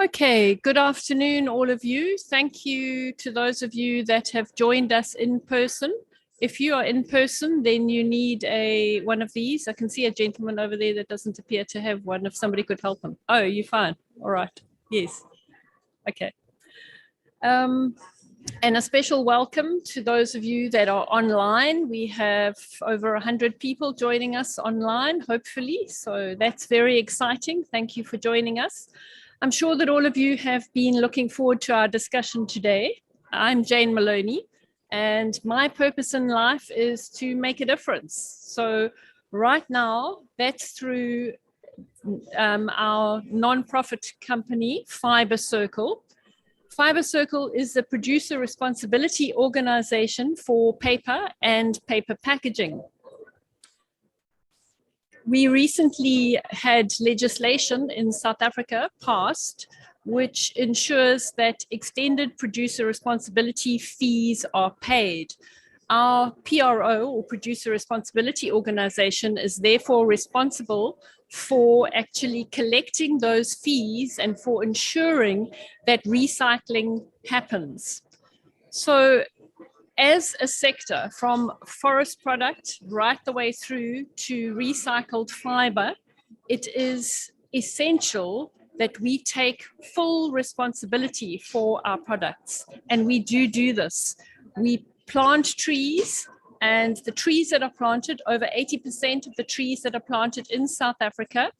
Okay, good afternoon, all of you. Thank you to those of you that have joined us in person. If you are in person, then you need one of these. I can see a gentleman over there that doesn't appear to have one. If somebody could help him. Oh, you're fine. All right. Yes. Okay. And a special welcome to those of you that are online. We have over 100 people joining us online, hopefully. So that's very exciting. Thank you for joining us. I'm sure that all of you have been looking forward to our discussion today. I'm Jane Maloney, and my purpose in life is to make a difference. So right now, that's through our nonprofit company, Fibre Circle. Fibre Circle is the producer responsibility organization for paper and paper packaging. We recently had legislation in South Africa passed, which ensures that extended producer responsibility fees are paid. Our PRO, or Producer Responsibility Organization, is therefore responsible for actually collecting those fees and for ensuring that recycling happens. So as a sector, from forest product right the way through to recycled fiber, it is essential that we take full responsibility for our products. And we do this. We plant trees, and the trees that are planted, over 80% of the trees that are planted in South Africa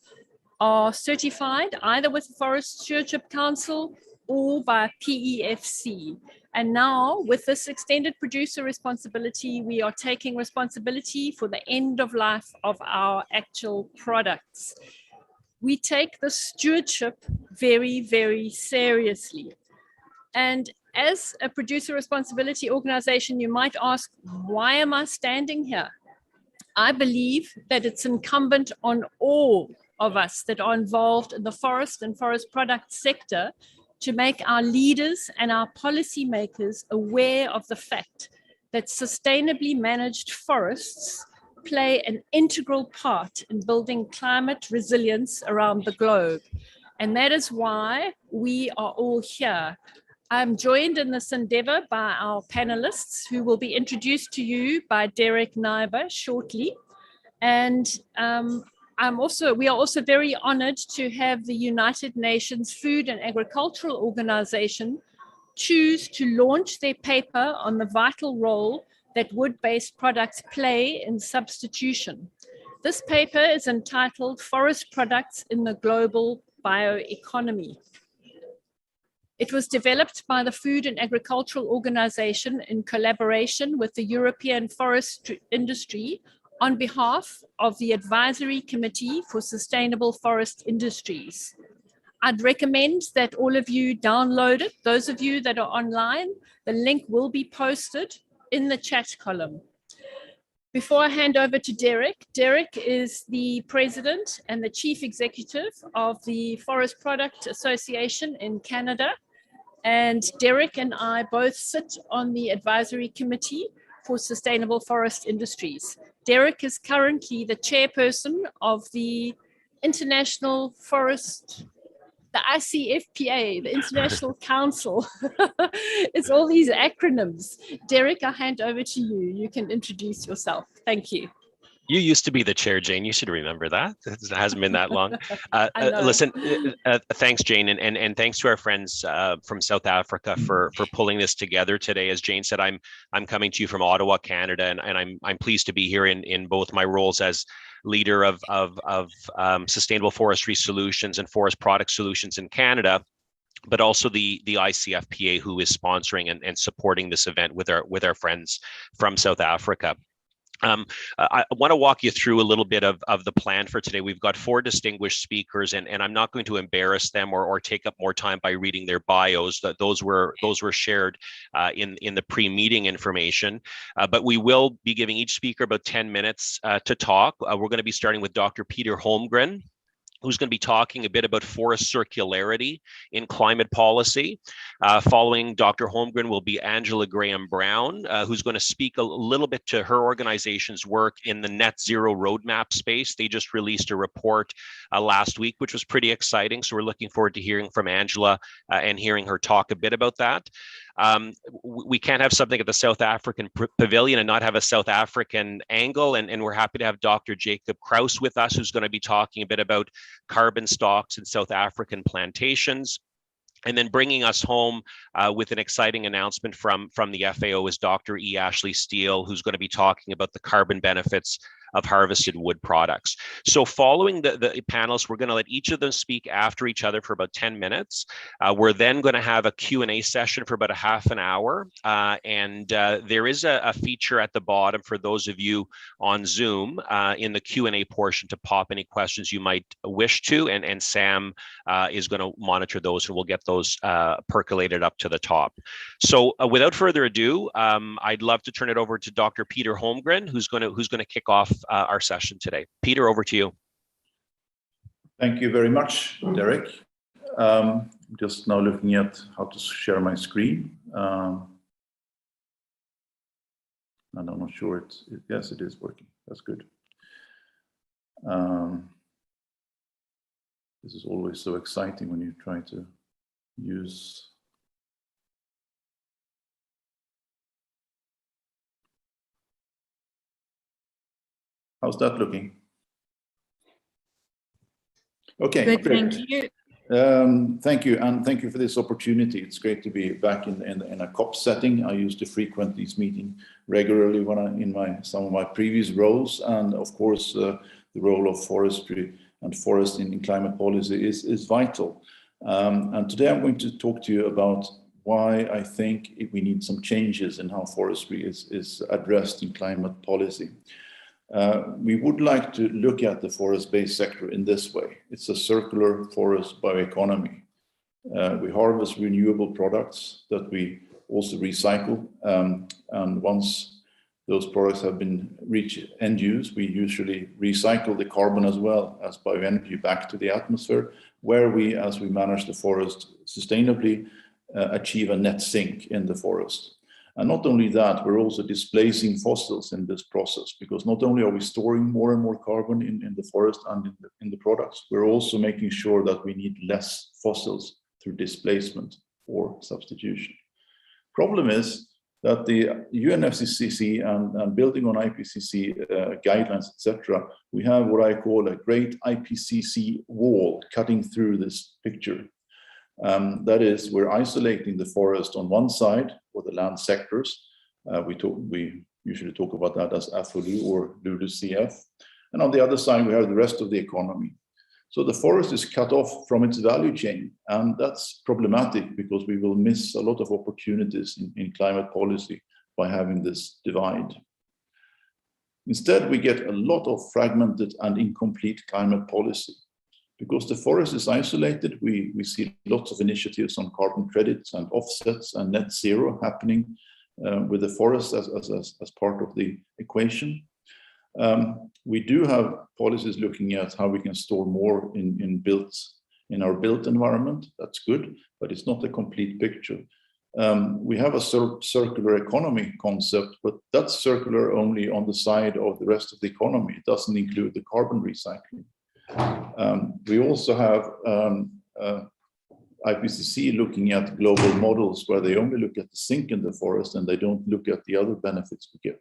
are certified either with the Forest Stewardship Council or by PEFC. And now with this extended producer responsibility, we are taking responsibility for the end of life of our actual products. We take the stewardship very, very seriously. And as a producer responsibility organization, you might ask, why am I standing here? I believe that it's incumbent on all of us that are involved in the forest and forest product sector to make our leaders and our policymakers aware of the fact that sustainably managed forests play an integral part in building climate resilience around the globe. And that is why we are all here. I'm joined in this endeavor by our panelists, who will be introduced to you by Derek Naiber shortly. And we are also very honored to have the United Nations Food and Agricultural Organization choose to launch their paper on the vital role that wood-based products play in substitution. This paper is entitled Forest Products in the Global Bioeconomy. It was developed by the Food and Agricultural Organization in collaboration with the European forest industry on behalf of the Advisory Committee for Sustainable Forest Industries. I'd recommend that all of you download it. Those of you that are online, the link will be posted in the chat column. Before I hand over to Derek, Derek is the president and the chief executive of the Forest Product Association in Canada. And Derek and I both sit on the Advisory Committee for Sustainable Forest Industries. Derek is currently the chairperson of the International Forest, the ICFPA, the International Council. It's all these acronyms. Derek, I'll hand over to you. You can introduce yourself. Thank you. You used to be the chair, Jane. You should remember that. It hasn't been that long. Listen, thanks, Jane, and thanks to our friends from South Africa for pulling this together today. As Jane said, I'm coming to you from Ottawa, Canada, and I'm pleased to be here in both my roles as leader of sustainable forestry solutions and forest product solutions in Canada, but also the ICFPA, who is sponsoring and supporting this event with our friends from South Africa. I want to walk you through a little bit of the plan for today. We've got 4 distinguished speakers, and I'm not going to embarrass them or take up more time by reading their bios. Those were shared in the pre-meeting information. But we will be giving each speaker about 10 minutes to talk. We're going to be starting with Dr. Peter Holmgren, who's going to be talking a bit about forest circularity in climate policy. Following Dr. Holmgren will be Angela Graham-Brown, who's going to speak a little bit to her organization's work in the net zero roadmap space. They just released a report last week, which was pretty exciting. So we're looking forward to hearing from Angela and hearing her talk a bit about that. We can't have something at the South African Pavilion and not have a South African angle, and we're happy to have Dr. Jacob Kraus with us, who's going to be talking a bit about carbon stocks and South African plantations. And then bringing us home with an exciting announcement from the FAO is Dr. E. Ashley Steele, who's going to be talking about the carbon benefits of harvested wood products. So following the panelists, we're going to let each of them speak after each other for about 10 minutes. We're then going to have a Q&A session for about a half an hour. And there is a feature at the bottom for those of you on Zoom in the Q&A portion to pop any questions you might wish to. And Sam is going to monitor those, and we'll get those percolated up to the top. So without further ado, I'd love to turn it over to Dr. Peter Holmgren, who's going to kick off our session today. Peter, over to you. Thank you very much, Derek. Just now looking at how to share my screen. And I'm not sure yes, it is working. That's good. This is always so exciting when you try to use. How's that looking? Okay, good, great. thank you. Thank you, and thank you for this opportunity. It's great to be back in a COP setting. I used to frequent these meetings regularly when in some of my previous roles, and of course the role of forestry and forest in climate policy is vital. And today I'm going to talk to you about why I think we need some changes in how forestry is addressed in climate policy. We would like to look at the forest-based sector in this way. It's a circular forest bioeconomy. We harvest renewable products that we also recycle. And once those products have been reached end use, we usually recycle the carbon as well as bioenergy back to the atmosphere, where we, as we manage the forest sustainably, achieve a net sink in the forest. And not only that, we're also displacing fossils in this process, because not only are we storing more and more carbon in the forest and in the products, we're also making sure that we need less fossils through displacement or substitution. Problem is that the UNFCCC and building on IPCC guidelines, etc., we have what I call a great IPCC wall cutting through this picture. That is, we're isolating the forest on one side, or the land sectors. We usually talk about that as FOLU or LULUCF. And on the other side, we have the rest of the economy. So the forest is cut off from its value chain. And that's problematic because we will miss a lot of opportunities in climate policy by having this divide. Instead, we get a lot of fragmented and incomplete climate policy. Because the forest is isolated, we see lots of initiatives on carbon credits and offsets and net zero happening with the forest as part of the equation. We do have policies looking at how we can store more in our built environment. That's good, but it's not a complete picture. We have a circular economy concept, but that's circular only on the side of the rest of the economy. It doesn't include the carbon recycling. We also have IPCC looking at global models where they only look at the sink in the forest and they don't look at the other benefits we get.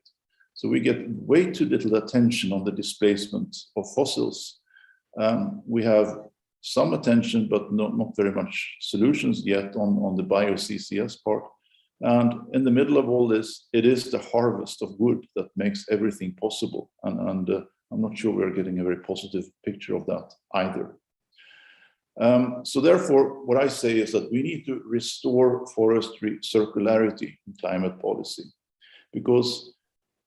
So we get way too little attention on the displacement of fossils. We have some attention, but not very much solutions yet on the bio-CCS part. And in the middle of all this, it is the harvest of wood that makes everything possible. And I'm not sure we're getting a very positive picture of that either. So therefore, what I say is that we need to restore forestry circularity in climate policy. Because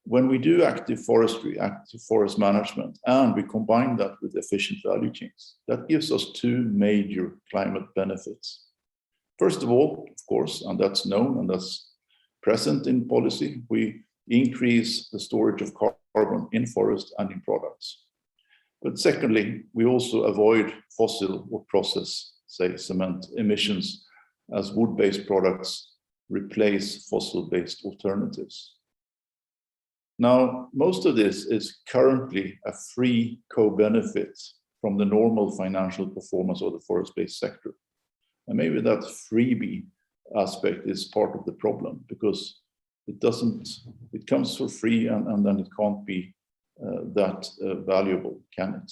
when we do active forestry, active forest management, and we combine that with efficient value chains, that gives us two major climate benefits. First of all, of course, and that's known and that's present in policy, we increase the storage of carbon in forest and in products. But secondly, we also avoid fossil or process, say, cement emissions, as wood-based products replace fossil-based alternatives. Now, most of this is currently a free co-benefit from the normal financial performance of the forest-based sector. And maybe that freebie aspect is part of the problem, because it comes for free and then it can't be that valuable, can it?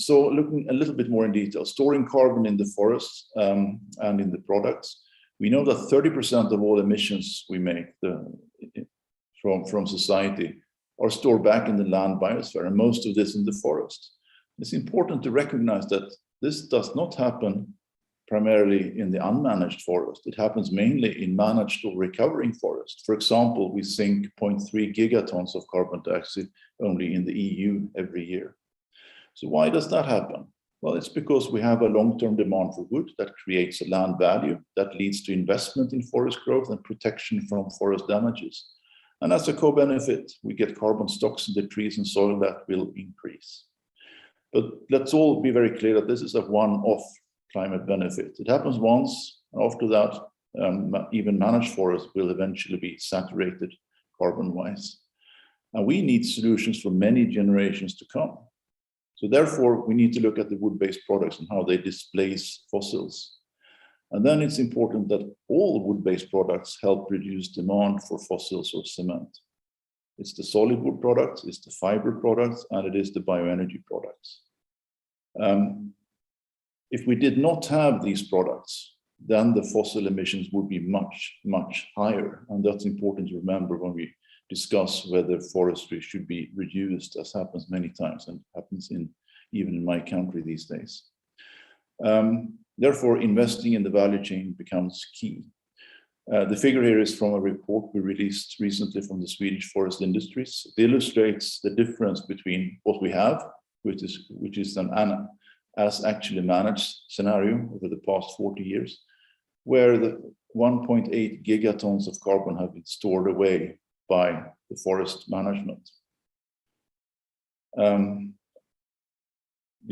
So looking a little bit more in detail, storing carbon in the forests and in the products, we know that 30% of all emissions we make from society are stored back in the land biosphere, and most of this in the forest. It's important to recognize that this does not happen primarily in the unmanaged forest. It happens mainly in managed or recovering forest. For example, we sink 0.3 gigatons of carbon dioxide only in the EU every year. So why does that happen? Well, it's because we have a long-term demand for wood that creates a land value that leads to investment in forest growth and protection from forest damages. And as a co-benefit, we get carbon stocks in the trees and soil that will increase. But let's all be very clear that this is a one-off climate benefit. It happens once, and after that, even managed forests will eventually be saturated carbon-wise. And we need solutions for many generations to come. So therefore, we need to look at the wood-based products and how they displace fossils. And then it's important that all wood-based products help reduce demand for fossils or cement. It's the solid wood products, it's the fiber products, and it is the bioenergy products. If we did not have these products, then the fossil emissions would be much, much higher. And that's important to remember when we discuss whether forestry should be reduced, as happens many times and happens even in my country these days. Therefore, investing in the value chain becomes key. The figure here is from a report we released recently from the Swedish forest industries. It illustrates the difference between what we have, which is an as actually managed scenario over the past 40 years, where the 1.8 gigatons of carbon have been stored away by the forest management. The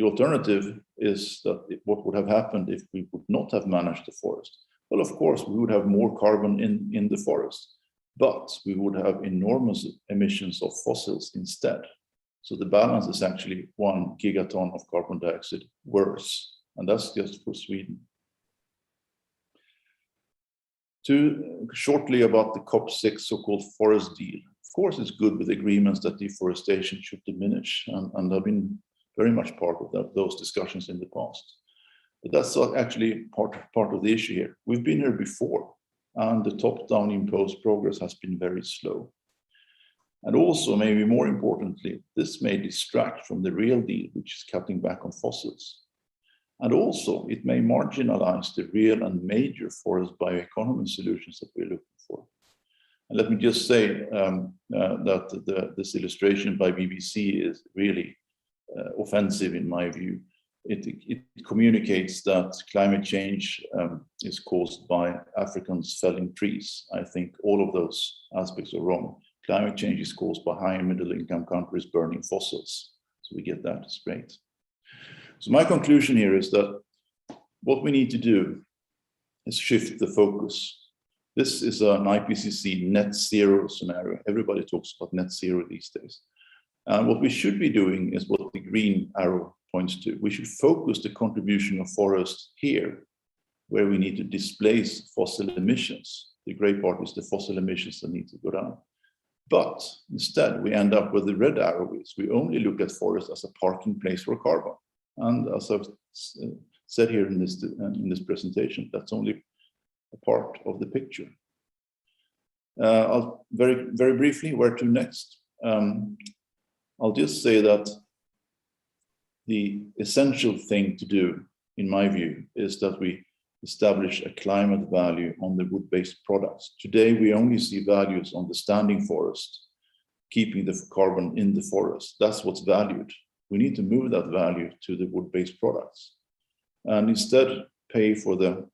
alternative is that what would have happened if we would not have managed the forest? Well, of course, we would have more carbon in the forest, but we would have enormous emissions of fossils instead. So the balance is actually 1 gigaton of carbon dioxide worse, and that's just for Sweden. Shortly about the COP6 so-called forest deal. Of course, it's good with agreements that deforestation should diminish, and I've been very much part of those discussions in the past. But that's not actually part of the issue here. We've been here before, and the top-down imposed progress has been very slow. And also, maybe more importantly, this may distract from the real deal, which is cutting back on fossils. And also, it may marginalize the real and major forest bioeconomy solutions that we're looking for. And let me just say that this illustration by BBC is really offensive in my view. It communicates that climate change is caused by Africans felling trees. I think all of those aspects are wrong. Climate change is caused by high and middle income countries burning fossils. So we get that straight. So my conclusion here is that what we need to do is shift the focus. This is an IPCC net zero scenario. Everybody talks about net zero these days. And what we should be doing is what the green arrow points to. We should focus the contribution of forests here, where we need to displace fossil emissions. The gray part is the fossil emissions that need to go down. But instead, we end up where the red arrow is. We only look at forests as a parking place for carbon. And as I've said here in this presentation, that's only a part of the picture. I'll very briefly, where to next? I'll just say that the essential thing to do, in my view, is that we establish a climate value on the wood-based products. Today, we only see values on the standing forest, keeping the carbon in the forest. That's what's valued. We need to move that value to the wood-based products and instead pay for the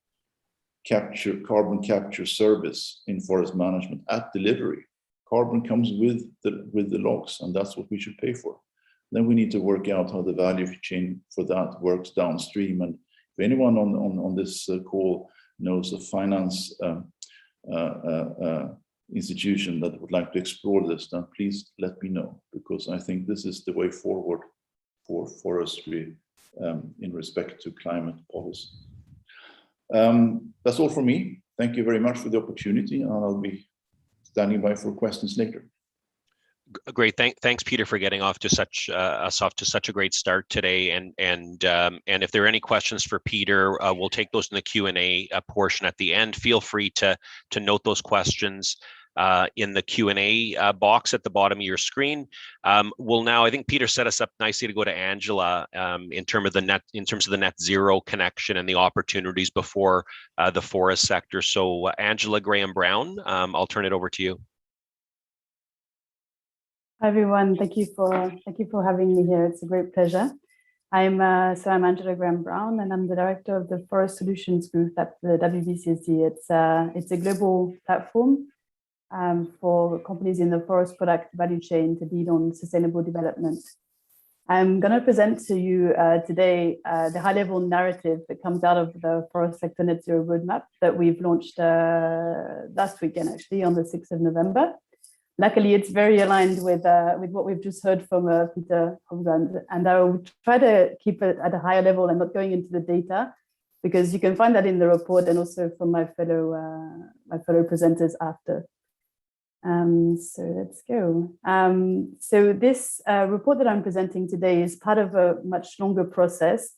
carbon capture service in forest management at delivery. carbon comes with the logs, and that's what we should pay for. Then we need to work out how the value chain for that works downstream. And if anyone on this call knows a finance institution that would like to explore this, then please let me know, because I think this is the way forward for forestry in respect to climate policy. That's all from me. Thank you very much for the opportunity, and I'll be standing by for questions later. Great, thanks, Peter, for getting off to such a great start today. And if there are any questions for Peter, we'll take those in the Q&A portion at the end. Feel free to note those questions in the Q&A box at the bottom of your screen. We'll now, I think Peter set us up nicely to go to Angela in terms of the net zero connection and the opportunities before the forest sector. So Angela Graham-Brown, I'll turn it over to you. Hi everyone, thank you for having me here. It's a great pleasure. I'm Angela Graham-Brown, and I'm the director of the Forest Solutions Group at the WBCSD. It's a global platform for companies in the forest product value chain to lead on sustainable development. I'm going to present to you today the high-level narrative that comes out of the forest sector net zero roadmap that we've launched last weekend, actually, on the 6th of November. Luckily, it's very aligned with what we've just heard from Peter Holmgren, and I will try to keep it at a higher level and not going into the data, because you can find that in the report and also from my fellow presenters after. So let's go. So this report that I'm presenting today is part of a much longer process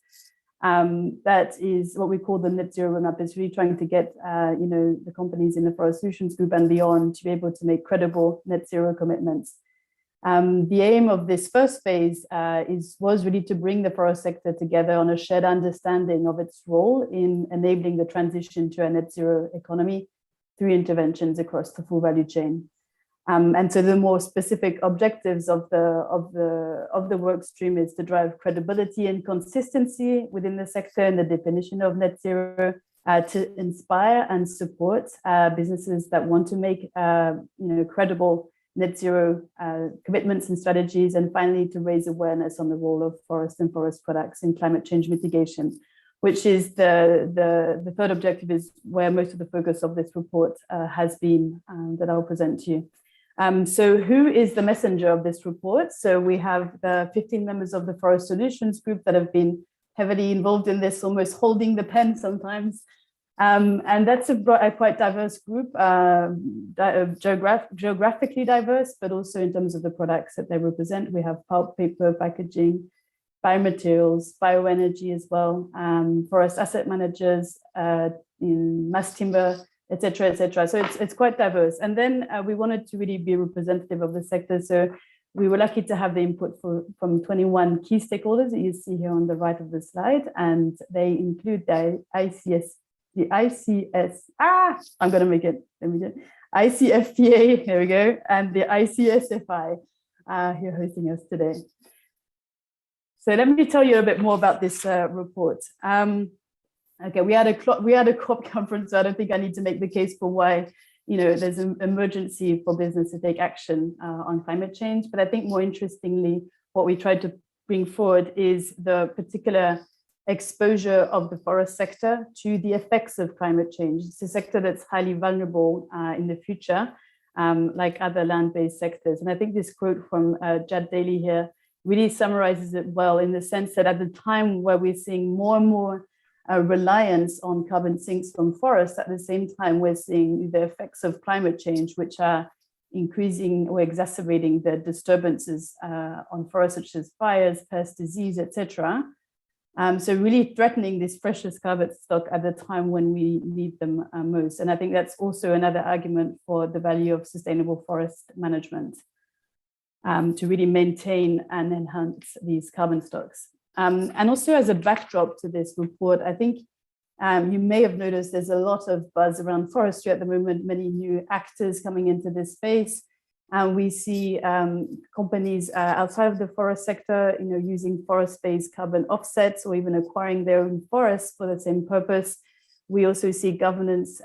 that is what we call the net zero roadmap. It's really trying to get the companies in the Forest Solutions Group and beyond to be able to make credible net zero commitments. The aim of this first phase was really to bring the forest sector together on a shared understanding of its role in enabling the transition to a net zero economy through interventions across the full value chain. And so the more specific objectives of the work stream is to drive credibility and consistency within the sector and the definition of net zero, to inspire and support businesses that want to make credible net zero commitments and strategies, and finally to raise awareness on the role of forest and forest products in climate change mitigation, which is the third objective, is where most of the focus of this report has been, that I'll present to you. So who is the messenger of this report? So we have the 15 members of the Forest Solutions Group that have been heavily involved in this, almost holding the pen sometimes. And that's a quite diverse group, geographically diverse, but also in terms of the products that they represent. We have pulp, paper, packaging, biomaterials, bioenergy as well, forest asset managers, in mass timber, etc., etc. So it's quite diverse. And then we wanted to really be representative of the sector. So we were lucky to have the input from 21 key stakeholders that you see here on the right of the slide. And they include the ICFPA, here we go, and the ICSFI, who are hosting us today. So let me tell you a bit more about this report. Okay, we had a COP conference, so I don't think I need to make the case for why there's an emergency for business to take action on climate change. But I think more interestingly, what we tried to bring forward is the particular exposure of the forest sector to the effects of climate change. It's a sector that's highly vulnerable in the future, like other land-based sectors. And I think this quote from Jad Daly here really summarizes it well, in the sense that at the time where we're seeing more and more reliance on carbon sinks from forests, at the same time we're seeing the effects of climate change, which are increasing or exacerbating the disturbances on forests, such as fires, pests, disease, etc. So really threatening this precious carbon stock at the time when we need them most. And I think that's also another argument for the value of sustainable forest management, to really maintain and enhance these carbon stocks. And also as a backdrop to this report, I think you may have noticed there's a lot of buzz around forestry at the moment, many new actors coming into this space. And we see companies outside of the forest sector, using forest-based carbon offsets or even acquiring their own forests for the same purpose. We also see governments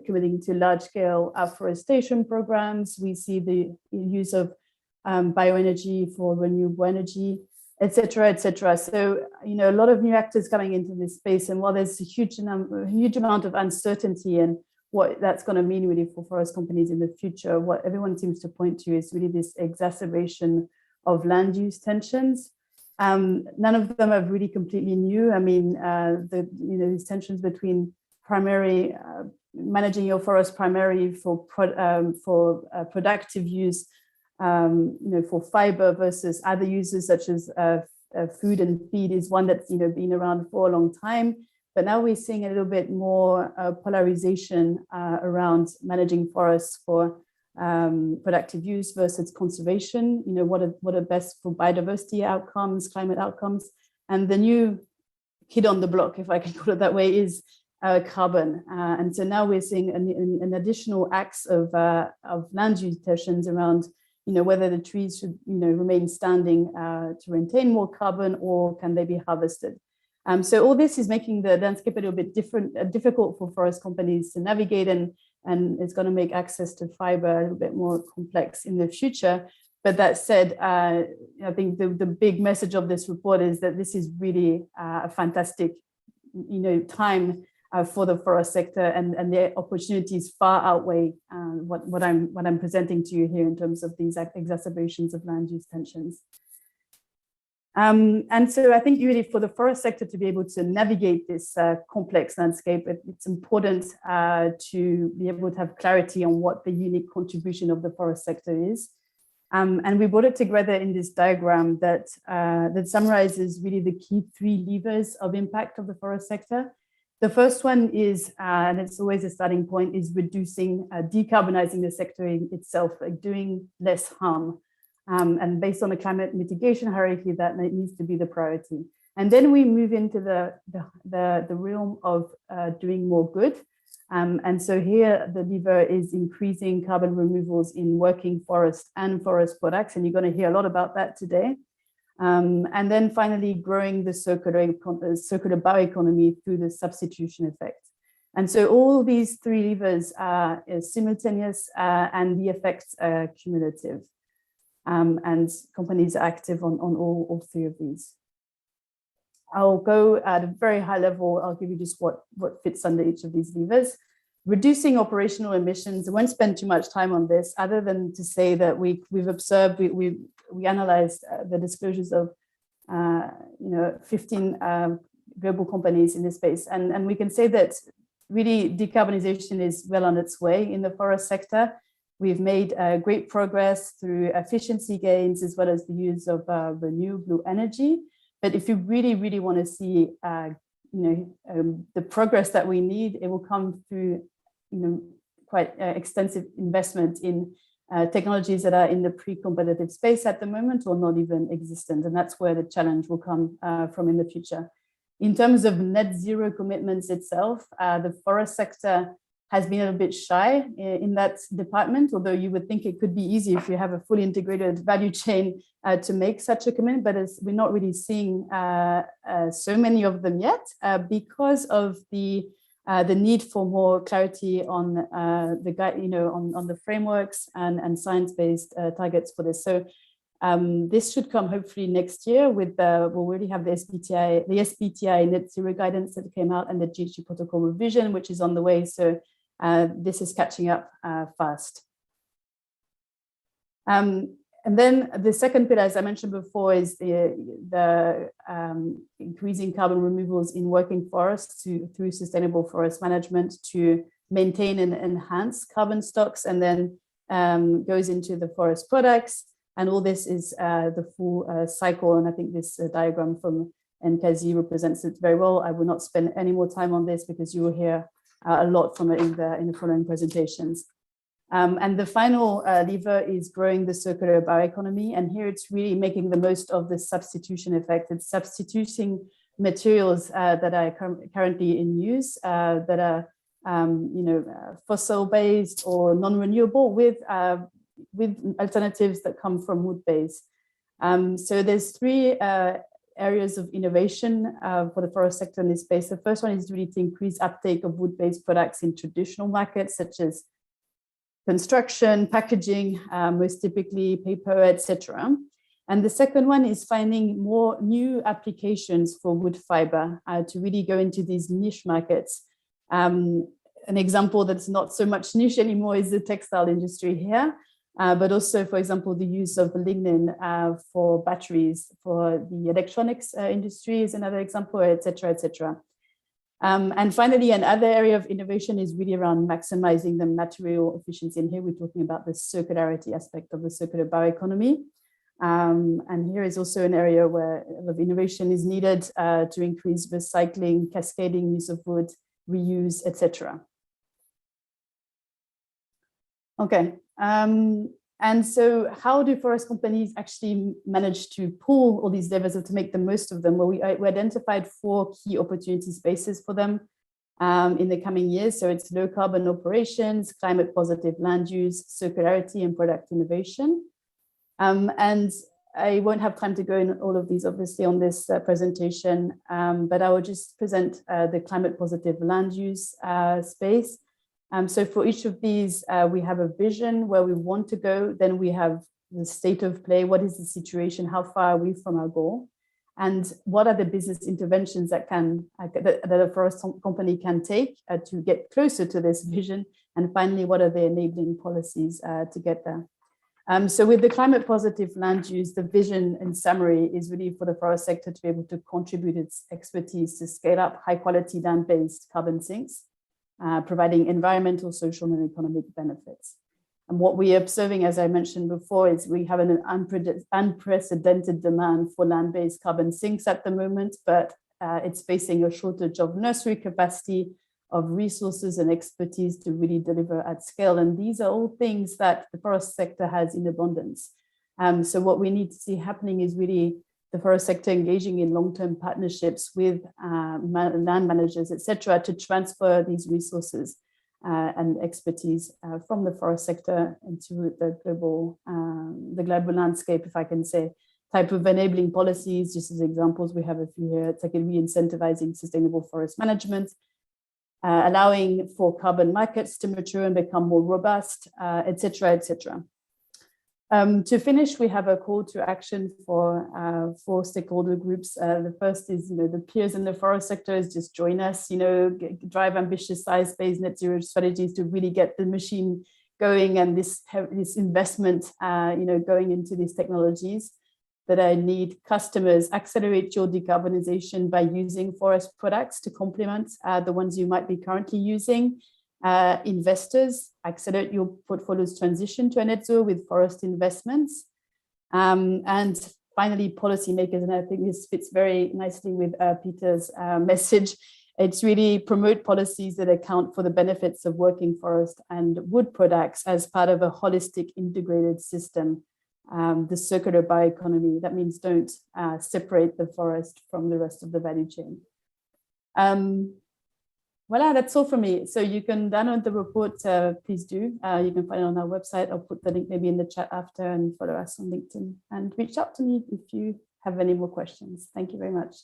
committing to large-scale afforestation programs. We see the use of bioenergy for renewable energy, et cetera, So, a lot of new actors coming into this space. And while there's a huge amount of uncertainty and what that's going to mean really for forest companies in the future, what everyone seems to point to is really this exacerbation of land use tensions. None of them are really completely new. I mean, these tensions between managing your forest primarily for productive use, for fiber versus other uses such as food and feed is one that's been around for a long time. But now we're seeing a little bit more polarization around managing forests for productive use versus conservation. What are best for biodiversity outcomes, climate outcomes, and the new kid on the block, if I can call it that way, is carbon. And so now we're seeing an additional acts of land use tensions around whether the trees should remain standing to retain more carbon, or can they be harvested. So all this is making the landscape a little bit difficult for forest companies to navigate, and it's going to make access to fiber a little bit more complex in the future. But that said, I think the big message of this report is that this is really a fantastic time for the forest sector, and the opportunities far outweigh what I'm presenting to you here in terms of these exacerbations of land use tensions. And so I think really for the forest sector to be able to navigate this complex landscape, it's important to be able to have clarity on what the unique contribution of the forest sector is. And we brought it together in this diagram that summarizes really the key 3 levers of impact of the forest sector. The first one is, and it's always a starting point, is reducing, decarbonizing the sector itself, like doing less harm. And based on the climate mitigation hierarchy, that needs to be the priority. And then we move into the realm of doing more good. And so here the lever is increasing carbon removals in working forest and forest products. And you're going to hear a lot about that today. And then finally growing the circular bioeconomy through the substitution effect. And so all these 3 levers are simultaneous and the effects are cumulative. And companies are active on all 3 of these. I'll go at a very high level. I'll give you just what fits under each of these levers. Reducing operational emissions. I won't spend too much time on this, other than to say that we've observed, we analyzed the disclosures of 15 global companies in this space, and we can say that really decarbonization is well on its way in the forest sector. We've made great progress through efficiency gains as well as the use of renewable energy. But if you really want to see the progress that we need, it will come through quite extensive investment in technologies that are in the pre-competitive space at the moment or not even existent. And that's where the challenge will come from in the future. In terms of net zero commitments itself, the forest sector has been a little bit shy in that department, although you would think it could be easy if you have a fully integrated value chain to make such a commitment, but we're not really seeing so many of them yet because of the need for more clarity on the frameworks and science-based targets for this. So this should come hopefully next year with we'll already have the SBTi net zero guidance that came out and the GHG protocol revision, which is on the way. So this is catching up fast. And then the second pillar, as I mentioned before, is the increasing carbon removals in working forests through sustainable forest management to maintain and enhance carbon stocks, and then goes into the forest products. And all this is the full cycle. And I think this diagram from NKZ represents it very well. I will not spend any more time on this because you will hear a lot from it in the following presentations. And the final lever is growing the circular bioeconomy. And here it's really making the most of the substitution effect. It's substituting materials that are currently in use, that are fossil-based or non-renewable with alternatives that come from wood-based. So there's 3 areas of innovation for the forest sector in this space. The first one is really to increase uptake of wood-based products in traditional markets, such as construction, packaging, most typically paper, etc. And the second one is finding more new applications for wood fiber to really go into these niche markets. An example that's not so much niche anymore is the textile industry here, but also, for example, the use of lignin for batteries, for the electronics industry is another example, etc., etc. And finally, another area of innovation is really around maximizing the material efficiency. And here we're talking about the circularity aspect of the circular bioeconomy. And here is also an area where a lot of innovation is needed to increase recycling, cascading use of wood, reuse, etc. Okay, and so how do forest companies actually manage to pull all these levers to make the most of them? Well, we identified 4 key opportunity spaces for them in the coming years. So it's low carbon operations, climate positive land use, circularity, and product innovation. And I won't have time to go in all of these, obviously, on this presentation, but I will just present the climate positive land use space. So for each of these, we have a vision where we want to go. Then we have the state of play. What is the situation? How far are we from our goal? And what are the business interventions that a forest company can take to get closer to this vision? And finally, what are the enabling policies to get there? So with the climate positive land use, the vision in summary is really for the forest sector to be able to contribute its expertise to scale up high quality land-based carbon sinks, providing environmental, social, and economic benefits. And what we are observing, as I mentioned before, is we have an unprecedented demand for land-based carbon sinks at the moment, but it's facing a shortage of nursery capacity, of resources and expertise to really deliver at scale. And these are all things that the forest sector has in abundance. So what we need to see happening is really the forest sector engaging in long-term partnerships with land managers, etc., to transfer these resources and expertise from the forest sector into the global landscape, if I can say. Type of enabling policies, just as examples, we have a few here. It's like re-incentivizing sustainable forest management, allowing for carbon markets to mature and become more robust, etc., etc. To finish, we have a call to action for 4 stakeholder groups. The first is, the peers in the forest sector is just join us, drive ambitious science-based net zero strategies to really get the machine going and this investment, going into these technologies. That I need customers accelerate your decarbonization by using forest products to complement the ones you might be currently using. Investors, accelerate your portfolio's transition to a net zero with forest investments. And finally, policymakers, and I think this fits very nicely with Peter's message. It's really promote policies that account for the benefits of working forest and wood products as part of a holistic integrated system. The circular bioeconomy, that means don't separate the forest from the rest of the value chain. Voila, that's all from me. So you can download the report, please do. You can find it on our website. I'll put the link maybe in the chat after, and follow us on LinkedIn and reach out to me if you have any more questions. Thank you very much.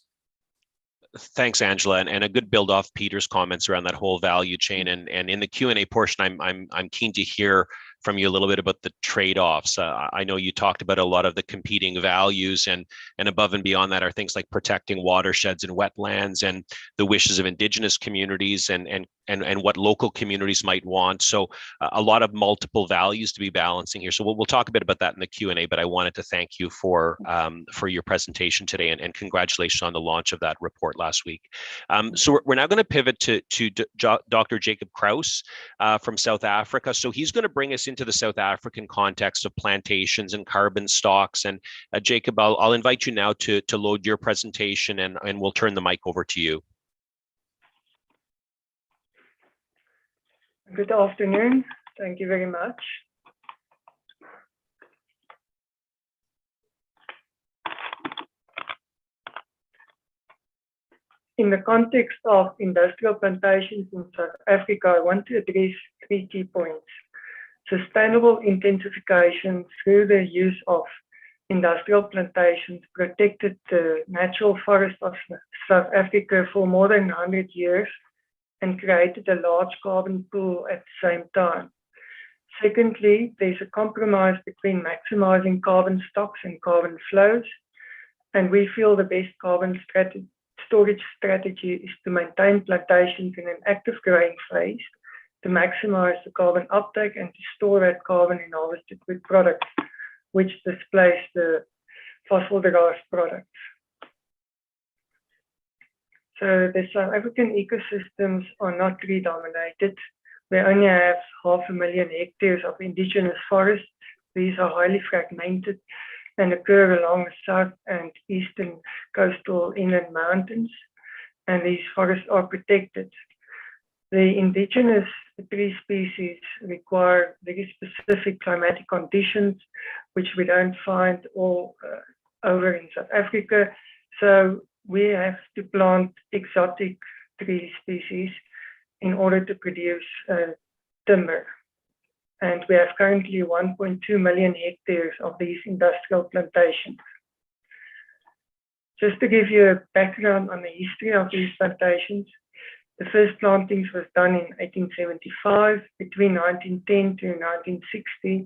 Thanks, Angela, and a good build off Peter's comments around that whole value chain. And in the Q&A portion, I'm keen to hear from you a little bit about the trade-offs. I know you talked about a lot of the competing values, and above and beyond that are things like protecting watersheds and wetlands and the wishes of indigenous communities and what local communities might want. So a lot of multiple values to be balancing here. So we'll talk a bit about that in the Q&A, but I wanted to thank you for your presentation today, and congratulations on the launch of that report last week. So we're now going to pivot to Dr. Jacob Kraus from South Africa. So he's going to bring us into the South African context of plantations and carbon stocks. And Jacob, I'll invite you now to load your presentation, and we'll turn the mic over to you. Good afternoon. Thank you very much. In the context of industrial plantations in South Africa, I want to address 3 key points. Sustainable intensification through the use of industrial plantations protected the natural forest of South Africa for more than 100 years and created a large carbon pool at the same time. Secondly, there's a compromise between maximizing carbon stocks and carbon flows, and we feel the best carbon storage strategy is to maintain plantations in an active growing phase to maximize the carbon uptake and to store that carbon in harvested wood products, which displace the fossil-derived products. So the South African ecosystems are not tree dominated. We only have 500,000 hectares of indigenous forests. These are highly fragmented and occur along the south and eastern coastal inland mountains, and these forests are protected. The indigenous tree species require very specific climatic conditions, which we don't find all over in South Africa. So we have to plant exotic tree species in order to produce timber. And we have currently 1.2 million hectares of these industrial plantations. Just to give you a background on the history of these plantations, the first plantings was done in 1875. Between 1910 to 1960,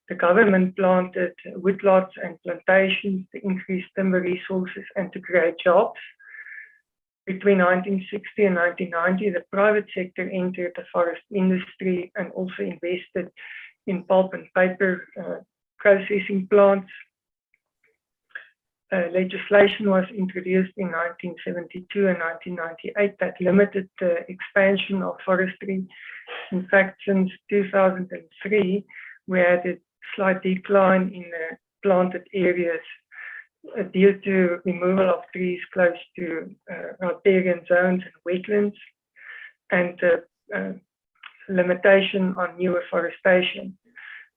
the government planted woodlots and plantations to increase timber resources and to create jobs. Between 1960 and 1990, the private sector entered the forest industry and also invested in pulp and paper processing plants. Legislation was introduced in 1972 and 1998 that limited the expansion of forestry. In fact, since 2003, we had a slight decline in the planted areas due to removal of trees close to riparian zones and wetlands, and limitation on new afforestation.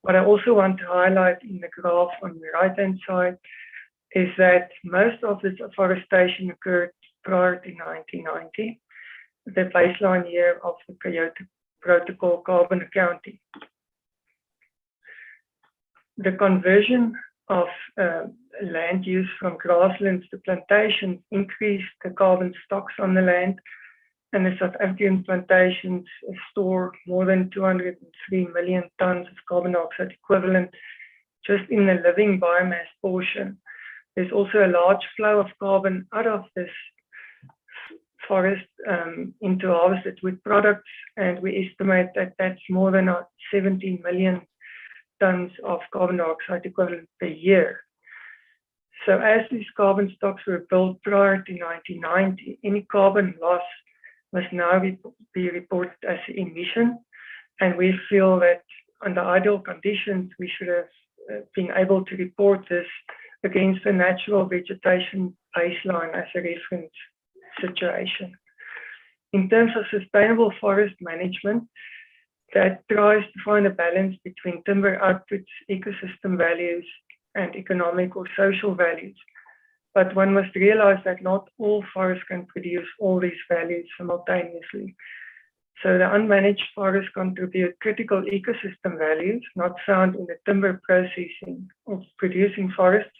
What I also want to highlight in the graph on the right-hand side is that most of this afforestation occurred prior to 1990, the baseline year of the Kyoto Protocol carbon accounting. The conversion of land use from grasslands to plantations increased the carbon stocks on the land, and the South African plantations store more than 203 million tons of carbon dioxide equivalent just in the living biomass portion. There's also a large flow of carbon out of this forest into harvested wood products, and we estimate that that's more than 17 million tons of carbon dioxide equivalent per year. So as these carbon stocks were built prior to 1990, any carbon loss must now be reported as emission, and we feel that under ideal conditions we should have been able to report this against the natural vegetation baseline as a reference situation. In terms of sustainable forest management, that tries to find a balance between timber outputs, ecosystem values, and economic or social values. But one must realize that not all forests can produce all these values simultaneously. So the unmanaged forests contribute critical ecosystem values not found in the timber processing of producing forests,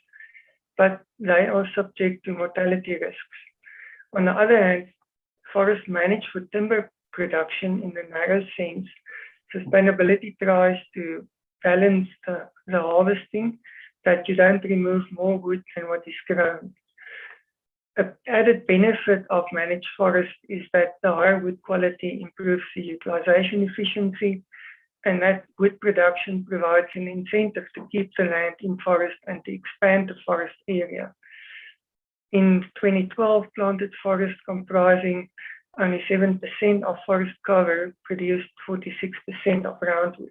but they are subject to mortality risks. On the other hand, forests managed for timber production in the narrow sense, sustainability tries to balance the harvesting, that you don't remove more wood than what is grown. An added benefit of managed forest is that the higher wood quality improves the utilization efficiency, and that wood production provides an incentive to keep the land in forest and to expand the forest area. In 2012, planted forest comprising only 7% of forest cover produced 46% of roundwood.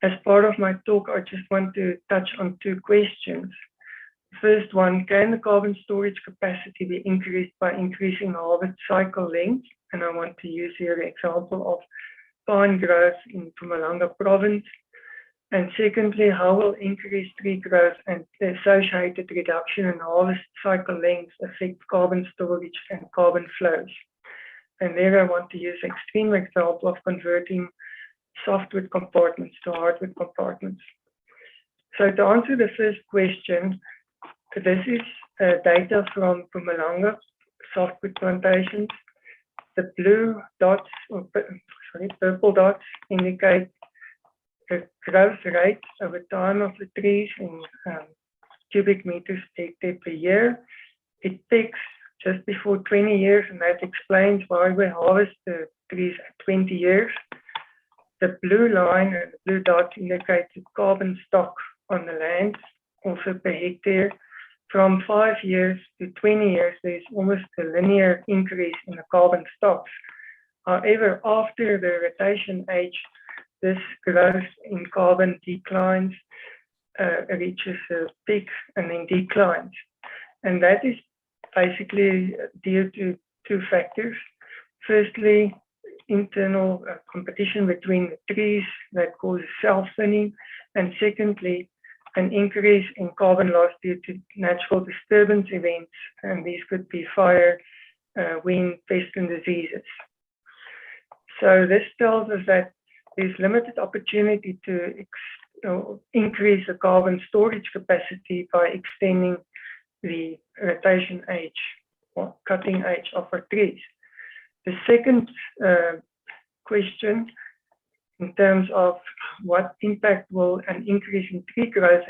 As part of my talk, I just want to touch on two questions. First one, can the carbon storage capacity be increased by increasing harvest cycle length? And I want to use here the example of pine growth in Mpumalanga province. And secondly, how will increased tree growth and the associated reduction in harvest cycle length affect carbon storage and carbon flows? And there I want to use an extreme example of converting softwood compartments to hardwood compartments. So to answer the first question, this is data from Mpumalanga softwood plantations. The blue dots, purple dots indicate the growth rate over time of the trees in cubic meters per hectare per year. It peaks just before 20 years, and that explains why we harvest the trees at 20 years. The blue line and the blue dots indicate the carbon stock on the land, also per hectare. From 5 years to 20 years, there's almost a linear increase in the carbon stocks. However, after the rotation age, this growth in carbon declines, reaches a peak and then declines. And that is basically due to two factors. Firstly, internal competition between the trees that causes self-thinning, and secondly, an increase in carbon loss due to natural disturbance events, and these could be fire, wind, pest and diseases. So this tells us that there's limited opportunity to increase the carbon storage capacity by extending the rotation age or cutting age of our trees. The second question, in terms of what impact will an increase in tree growth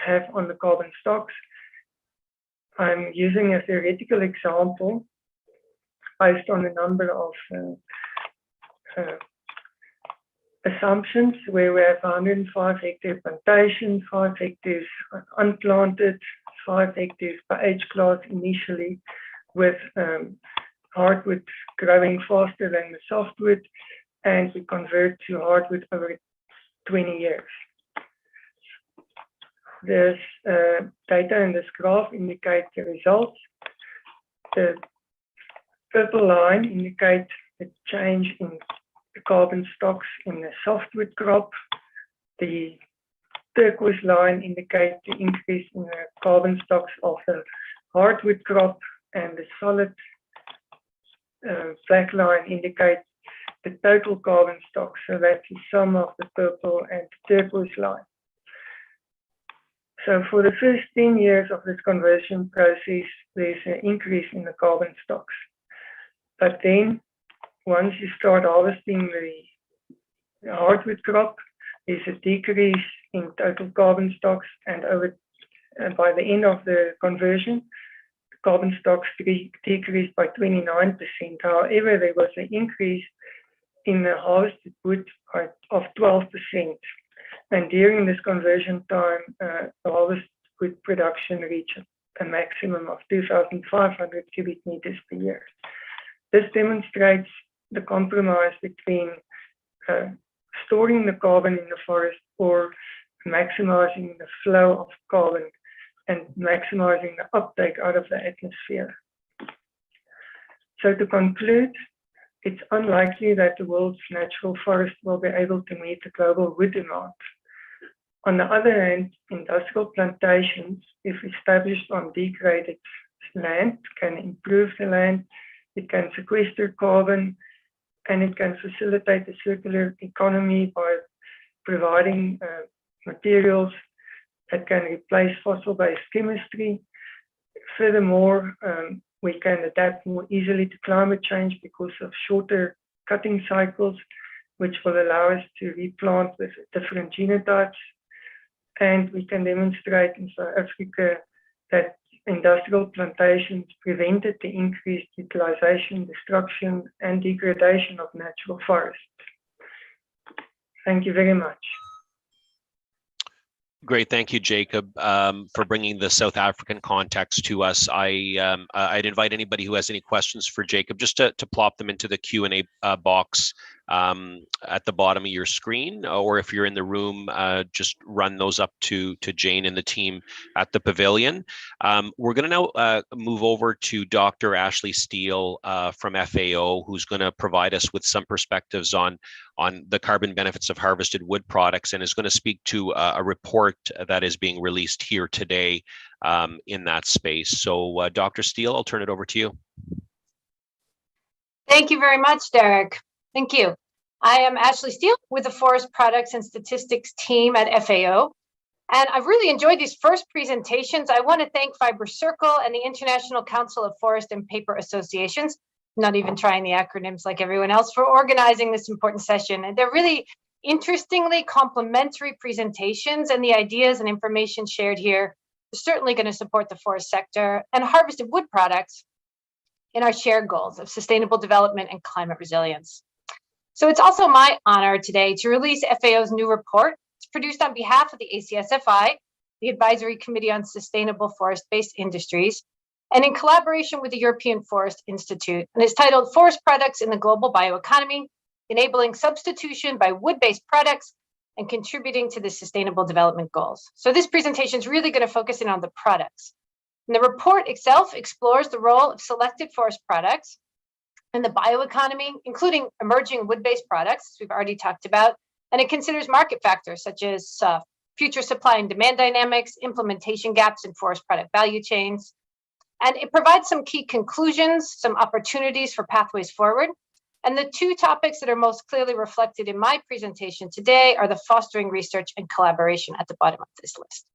have on the carbon stocks, I'm using a theoretical example based on a number of assumptions where we have 105 hectare plantation, 5 hectares unplanted, 5 hectares per age class initially, with hardwood growing faster than the softwood, and we convert to hardwood over 20 years. This data in this graph indicates the results. The purple line indicates the change in the carbon stocks in the softwood crop. The turquoise line indicates the increase in the carbon stocks of the hardwood crop, and the solid black line indicates the total carbon stock. So that's the sum of the purple and turquoise line. So for the first 10 years of this conversion process, there's an increase in the carbon stocks. But then once you start harvesting the hardwood crop, there's a decrease in total carbon stocks, and by the end of the conversion, carbon stocks decreased by 29%. However, there was an increase in the harvested wood of 12%. And during this conversion time, the harvested wood production reached a maximum of 2,500 cubic meters per year. This demonstrates the compromise between storing the carbon in the forest or maximizing the flow of carbon and maximizing the uptake out of the atmosphere. So to conclude, it's unlikely that the world's natural forest will be able to meet the global wood demand. On the other hand, industrial plantations, if established on degraded land, can improve the land, it can sequester carbon, and it can facilitate the circular economy by providing materials that can replace fossil-based chemistry. Furthermore, we can adapt more easily to climate change because of shorter cutting cycles, which will allow us to replant with different genotypes. And we can demonstrate in South Africa that industrial plantations prevented the increased utilization, destruction, and degradation of natural forests. Thank you very much. Great, thank you, Jacob, for bringing the South African context to us. I'd invite anybody who has any questions for Jacob just to plop them into the Q&A box at the bottom of your screen, or if you're in the room, just run those up to Jane and the team at the pavilion. We're going to now move over to Dr. Ashley Steele from FAO, who's going to provide us with some perspectives on the carbon benefits of harvested wood products, and is going to speak to a report that is being released here today in that space. So Dr. Steele, I'll turn it over to you. Thank you very much, Derek. Thank you. I am Ashley Steele with the Forest Products and Statistics team at FAO. And I've really enjoyed these first presentations. I want to thank Fibre Circle and the International Council of Forest and Paper Associations, not even trying the acronyms like everyone else, for organizing this important session. And they're really interestingly complementary presentations, and the ideas and information shared here are certainly going to support the forest sector and harvested wood products in our shared goals of sustainable development and climate resilience. So it's also my honor today to release FAO's new report. It's produced on behalf of the ACSFI, the Advisory Committee on Sustainable Forest-Based Industries, and in collaboration with the European Forest Institute. And it's titled Forest Products in the Global Bioeconomy, Enabling Substitution by Wood-Based Products and Contributing to the Sustainable Development Goals. So this presentation is really going to focus in on the products. And the report itself explores the role of selected forest products in the bioeconomy, including emerging wood-based products, as we've already talked about, and it considers market factors such as future supply and demand dynamics, implementation gaps in forest product value chains, and it provides some key conclusions, some opportunities for pathways forward. And the two topics that are most clearly reflected in my presentation today are the fostering research and collaboration at the bottom of this list.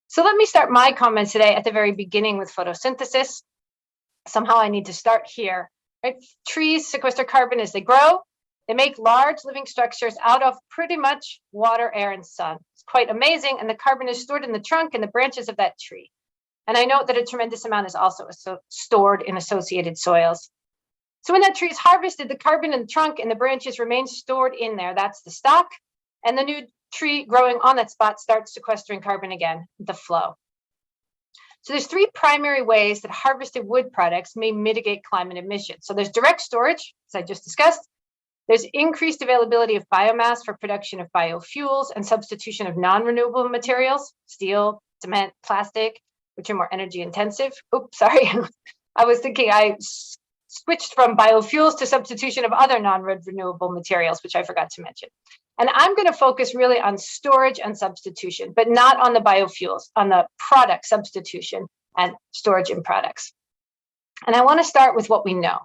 So let me start my comments today at the very beginning with photosynthesis. Somehow I need to start here. Right? Trees sequester carbon as they grow. They make large living structures out of pretty much water, air, and sun. It's quite amazing, and the carbon is stored in the trunk and the branches of that tree. And I note that a tremendous amount is also stored in associated soils. So when that tree is harvested, the carbon in the trunk and the branches remain stored in there. That's the stock. And the new tree growing on that spot starts sequestering carbon again, the flow. So there's three primary ways that harvested wood products may mitigate climate emissions. So there's direct storage, as I just discussed. There's increased availability of biomass for production of biofuels and substitution of non-renewable materials, steel, cement, plastic, which are more energy intensive. Oops, sorry. I was thinking I switched from biofuels to substitution of other non-renewable materials, which I forgot to mention. And I'm going to focus really on storage and substitution, but not on the biofuels, on the product substitution and storage in products. And I want to start with what we know.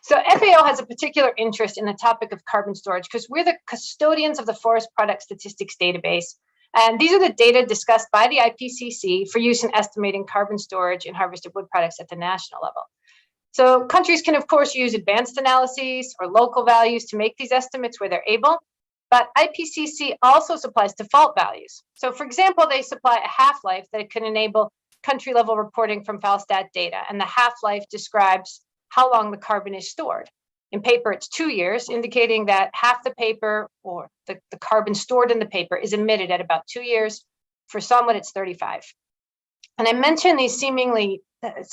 So FAO has a particular interest in the topic of carbon storage because we're the custodians of the Forest Product Statistics Database. And these are the data discussed by the IPCC for use in estimating carbon storage in harvested wood products at the national level. So countries can, of course, use advanced analyses or local values to make these estimates where they're able, but IPCC also supplies default values. So for example, they supply a half-life that can enable country-level reporting from FALStat data, and the half-life describes how long the carbon is stored. In paper, it's 2 years, indicating that half the paper or the carbon stored in the paper is emitted at about 2 years. For someone, it's 35. And I mention these seemingly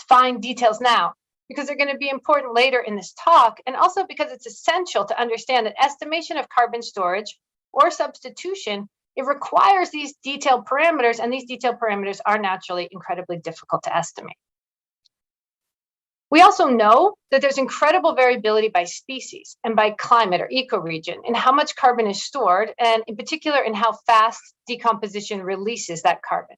fine details now because they're going to be important later in this talk, and also because it's essential to understand that estimation of carbon storage or substitution, it requires these detailed parameters, and these detailed parameters are naturally incredibly difficult to estimate. We also know that there's incredible variability by species and by climate or ecoregion in how much carbon is stored, and in particular in how fast decomposition releases that carbon.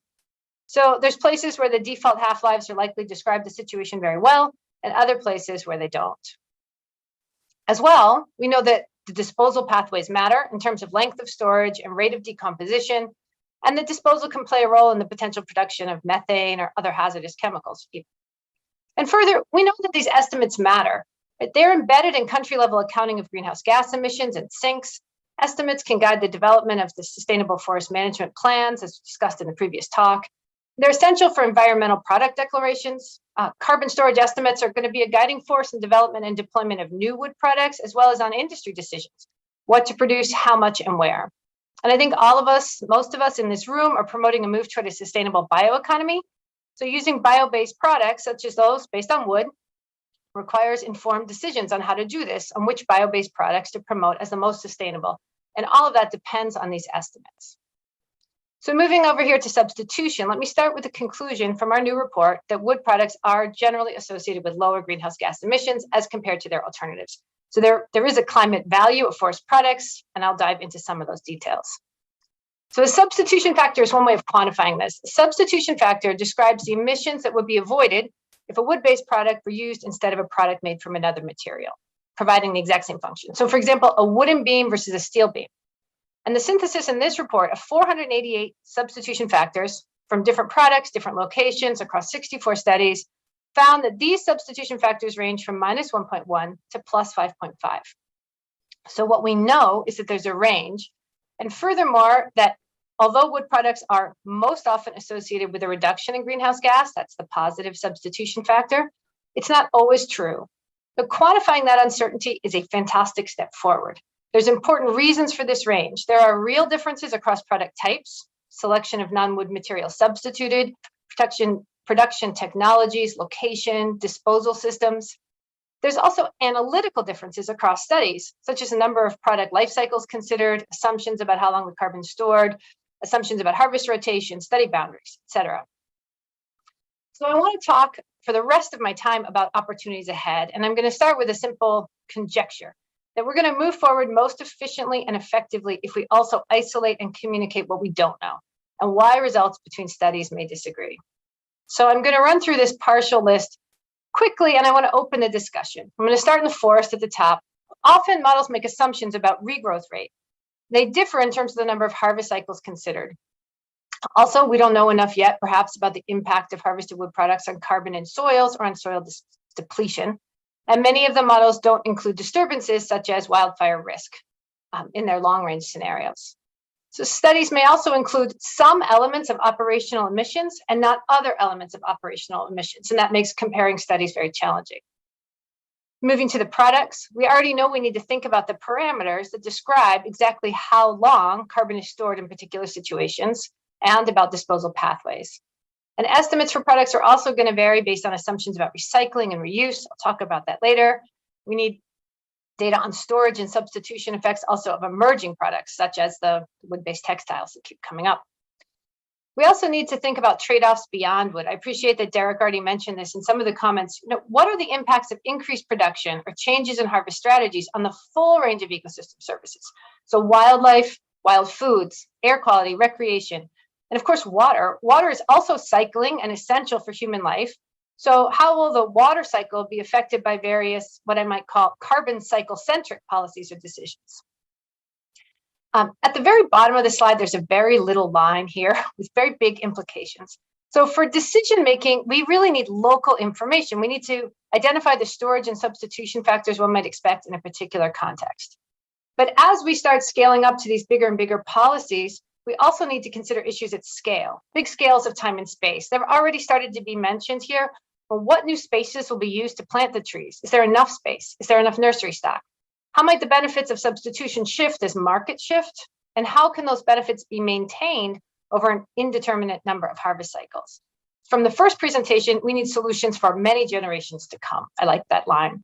So there's places where the default half-lives are likely to describe the situation very well, and other places where they don't. As well, we know that the disposal pathways matter in terms of length of storage and rate of decomposition, and the disposal can play a role in the potential production of methane or other hazardous chemicals. And further, we know that these estimates matter. They're embedded in country-level accounting of greenhouse gas emissions and sinks. Estimates can guide the development of the sustainable forest management plans, as discussed in the previous talk. They're essential for environmental product declarations. Carbon storage estimates are going to be a guiding force in development and deployment of new wood products, as well as on industry decisions, what to produce, how much, and where. And I think all of us, most of us in this room, are promoting a move toward a sustainable bioeconomy. So using bio-based products, such as those based on wood, requires informed decisions on how to do this, on which bio-based products to promote as the most sustainable. And all of that depends on these estimates. So moving over here to substitution, let me start with the conclusion from our new report that wood products are generally associated with lower greenhouse gas emissions as compared to their alternatives. So there is a climate value of forest products, and I'll dive into some of those details. So a substitution factor is one way of quantifying this. A substitution factor describes the emissions that would be avoided if a wood-based product were used instead of a product made from another material, providing the exact same function. So for example, a wooden beam versus a steel beam. And the synthesis in this report of 488 substitution factors from different products, different locations across 64 studies found that these substitution factors range from minus 1.1 to plus 5.5. So what we know is that there's a range. And furthermore, that although wood products are most often associated with a reduction in greenhouse gas, that's the positive substitution factor, it's not always true. But quantifying that uncertainty is a fantastic step forward. There's important reasons for this range. There are real differences across product types, selection of non-wood materials substituted, production technologies, location, disposal systems. There's also analytical differences across studies, such as the number of product life cycles considered, assumptions about how long the carbon stored, assumptions about harvest rotation, study boundaries, etc. So I want to talk for the rest of my time about opportunities ahead, and I'm going to start with a simple conjecture that we're going to move forward most efficiently and effectively if we also isolate and communicate what we don't know and why results between studies may disagree. So I'm going to run through this partial list quickly, and I want to open the discussion. I'm going to start in the forest at the top. Often models make assumptions about regrowth rate. They differ in terms of the number of harvest cycles considered. Also, we don't know enough yet, perhaps, about the impact of harvested wood products on carbon in soils or on soil depletion. And many of the models don't include disturbances such as wildfire risk in their long-range scenarios. So studies may also include some elements of operational emissions and not other elements of operational emissions, and that makes comparing studies very challenging. Moving to the products, we already know we need to think about the parameters that describe exactly how long carbon is stored in particular situations and about disposal pathways. And estimates for products are also going to vary based on assumptions about recycling and reuse. I'll talk about that later. We need data on storage and substitution effects also of emerging products, such as the wood-based textiles that keep coming up. We also need to think about trade-offs beyond wood. I appreciate that Derek already mentioned this in some of the comments. What are the impacts of increased production or changes in harvest strategies on the full range of ecosystem services? So wildlife, wild foods, air quality, recreation, and of course, water. Water is also cycling and essential for human life. So how will the water cycle be affected by various, what I might call carbon cycle-centric policies or decisions? At the very bottom of the slide, there's a very little line here with very big implications. So for decision-making, we really need local information. We need to identify the storage and substitution factors one might expect in a particular context. But as we start scaling up to these bigger and bigger policies, we also need to consider issues at scale, big scales of time and space. They've already started to be mentioned here. Well, what new spaces will be used to plant the trees? Is there enough space? Is there enough nursery stock? How might the benefits of substitution shift as markets shift? And how can those benefits be maintained over an indeterminate number of harvest cycles? From the first presentation, we need solutions for many generations to come. I like that line.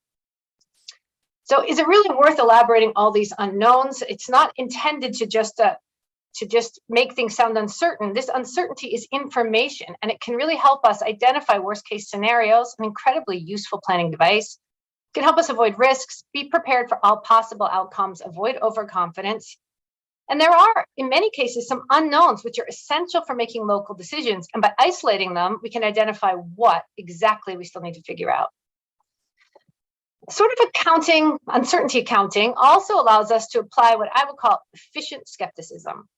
So is it really worth elaborating all these unknowns? It's not intended to just make things sound uncertain. This uncertainty is information, and it can really help us identify worst case scenarios, an incredibly useful planning device. It can help us avoid risks, be prepared for all possible outcomes, avoid overconfidence. And there are, in many cases, some unknowns which are essential for making local decisions. And by isolating them, we can identify what exactly we still need to figure out. Sort of accounting, uncertainty accounting, also allows us to apply what I would call efficient skepticism.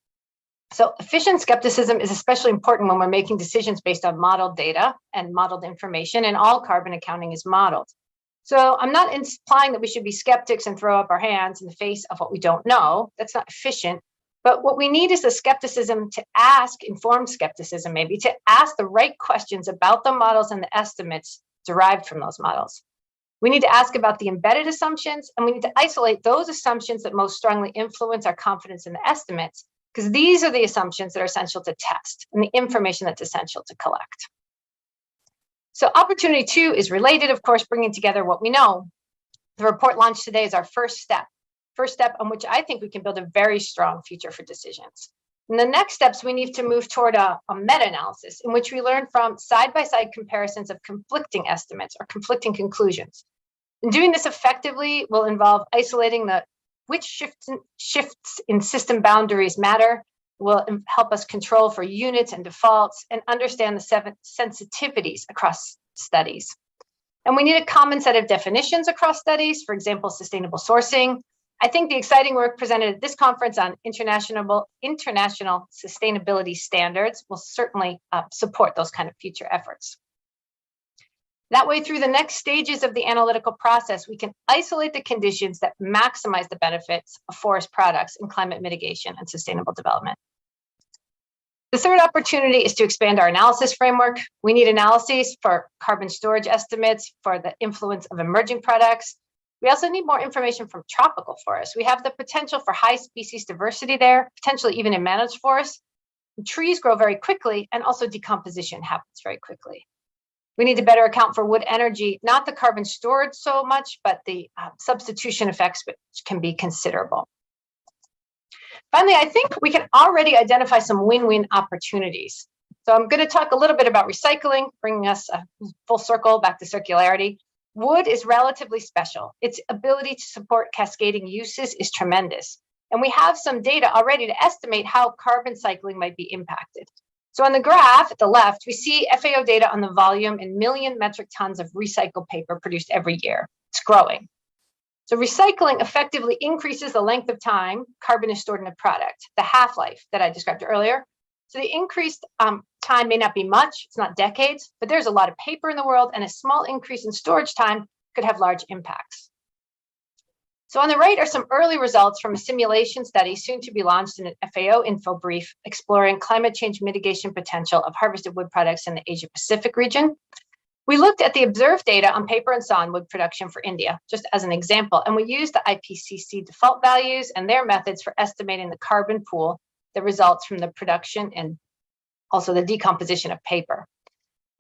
So efficient skepticism is especially important when we're making decisions based on modeled data and modeled information, and all carbon accounting is modeled. So I'm not implying that we should be skeptics and throw up our hands in the face of what we don't know. That's not efficient. But what we need is the skepticism to ask, informed skepticism maybe, to ask the right questions about the models and the estimates derived from those models. We need to ask about the embedded assumptions, and we need to isolate those assumptions that most strongly influence our confidence in the estimates, because these are the assumptions that are essential to test and the information that's essential to collect. So opportunity 2 is related, of course, bringing together what we know. The report launched today is our first step on which I think we can build a very strong future for decisions. In the next steps, we need to move toward a meta-analysis in which we learn from side-by-side comparisons of conflicting estimates or conflicting conclusions. And doing this effectively will involve isolating which shifts in system boundaries matter, will help us control for units and defaults, and understand the sensitivities across studies. And we need a common set of definitions across studies, for example, sustainable sourcing, I think the exciting work presented at this conference on international sustainability standards will certainly support those kind of future efforts. That way, through the next stages of the analytical process, we can isolate the conditions that maximize the benefits of forest products in climate mitigation and sustainable development. The third opportunity is to expand our analysis framework. We need analyses for carbon storage estimates for the influence of emerging products. We also need more information from tropical forests. We have the potential for high species diversity there, potentially even in managed forests. Trees grow very quickly, and also decomposition happens very quickly. We need to better account for wood energy, not the carbon stored so much, but the substitution effects, which can be considerable. Finally, I think we can already identify some win-win opportunities. So I'm going to talk a little bit about recycling, bringing us full circle back to circularity. Wood is relatively special. Its ability to support cascading uses is tremendous. And we have some data already to estimate how carbon cycling might be impacted. So on the graph at the left, we see FAO data on the volume in million metric tons of recycled paper produced every year. It's growing. So recycling effectively increases the length of time carbon is stored in a product, the half-life that I described earlier. So the increased time may not be much, it's not decades, but there's a lot of paper in the world, and a small increase in storage time could have large impacts. So on the right are some early results from a simulation study soon to be launched in an FAO info brief exploring climate change mitigation potential of harvested wood products in the Asia Pacific region. We looked at the observed data on paper and sawn wood production for India, just as an example, and we used the IPCC default values and their methods for estimating the carbon pool that results from the production and also the decomposition of paper.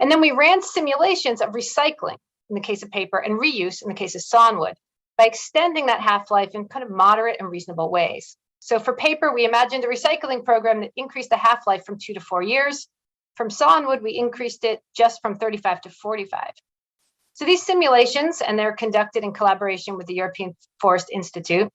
And then we ran simulations of recycling in the case of paper and reuse in the case of sawn wood, by extending that half-life in kind of moderate and reasonable ways. So for paper, we imagined a recycling program that increased the half-life from 2 to 4 years. From sawn wood, we increased it just from 35 to 45. So these simulations, and they're conducted in collaboration with the European Forest Institute,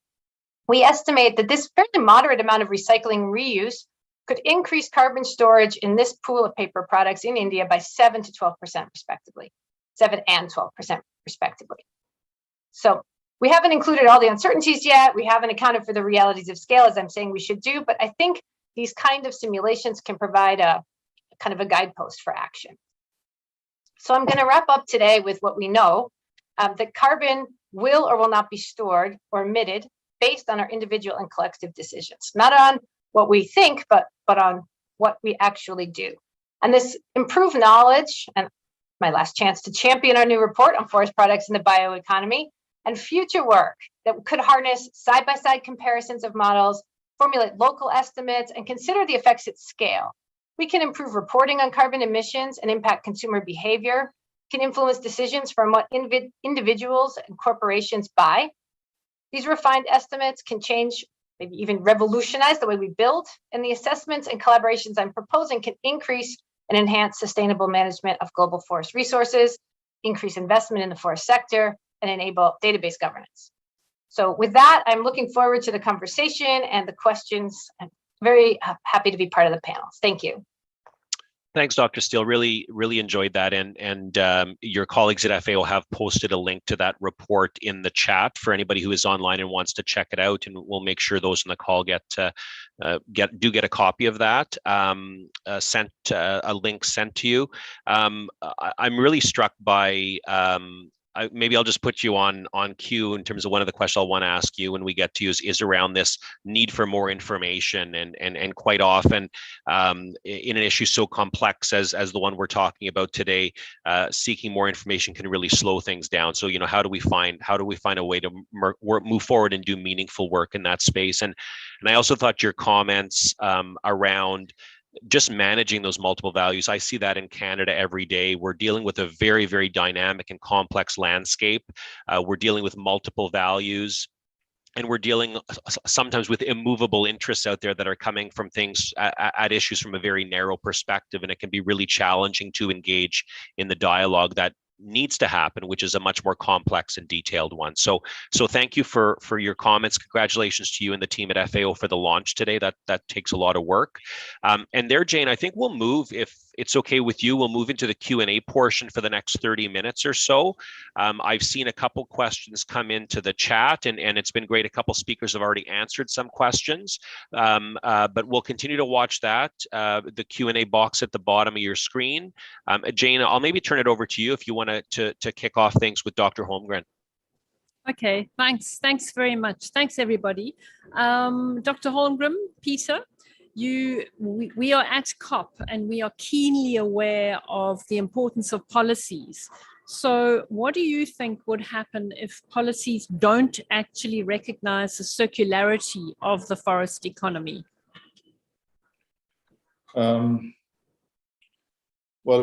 we estimate that this fairly moderate amount of recycling reuse could increase carbon storage in this pool of paper products in India by 7 to 12% respectively, 7 and 12% respectively. So we haven't included all the uncertainties yet. We haven't accounted for the realities of scale, as I'm saying we should do, but I think these kind of simulations can provide a kind of a guidepost for action. So I'm going to wrap up today with what we know, that carbon will or will not be stored or emitted based on our individual and collective decisions, not on what we think, but on what we actually do. And this improved knowledge, and my last chance to champion our new report on forest products in the bioeconomy, and future work that could harness side-by-side comparisons of models, formulate local estimates, and consider the effects at scale. We can improve reporting on carbon emissions and impact consumer behavior, can influence decisions from what individuals and corporations buy. These refined estimates can change, maybe even revolutionize the way we build, and the assessments and collaborations I'm proposing can increase and enhance sustainable management of global forest resources, increase investment in the forest sector, and enable database governance. So with that, I'm looking forward to the conversation and the questions. I'm very happy to be part of the panel. Thank you. Thanks, Dr. Steele. Really enjoyed that. And your colleagues at FAO have posted a link to that report in the chat for anybody who is online and wants to check it out. And we'll make sure those in the call get a copy of that, a link sent to you. I'm really struck by maybe I'll just put you on cue in terms of one of the questions I'll want to ask you when we get to you is around this need for more information, and quite often in an issue so complex as the one we're talking about today, seeking more information can really slow things down. So how do we find a way to move forward and do meaningful work in that space? And I also thought your comments around just managing those multiple values. I see that in Canada every day. We're dealing with a very, very dynamic and complex landscape. We're dealing with multiple values, and we're dealing sometimes with immovable interests out there that are coming from things at issues from a very narrow perspective, and it can be really challenging to engage in the dialogue that needs to happen, which is a much more complex and detailed one. So thank you for your comments. Congratulations to you and the team at FAO for the launch today. That takes a lot of work. And there, Jane, I think we'll move, if it's okay with you, we'll move into the Q&A portion for the next 30 minutes or so. I've seen a couple questions come into the chat, and it's been great. A couple speakers have already answered some questions, but we'll continue to watch that, the Q&A box at the bottom of your screen. Jane, I'll maybe turn it over to you if you want to kick off things with Dr. Holmgren. Okay, thanks very much. Thanks, everybody. Dr. Holmgren, Peter, we are at COP, and we are keenly aware of the importance of policies. So what do you think would happen if policies don't actually recognize the circularity of the forest economy? Well,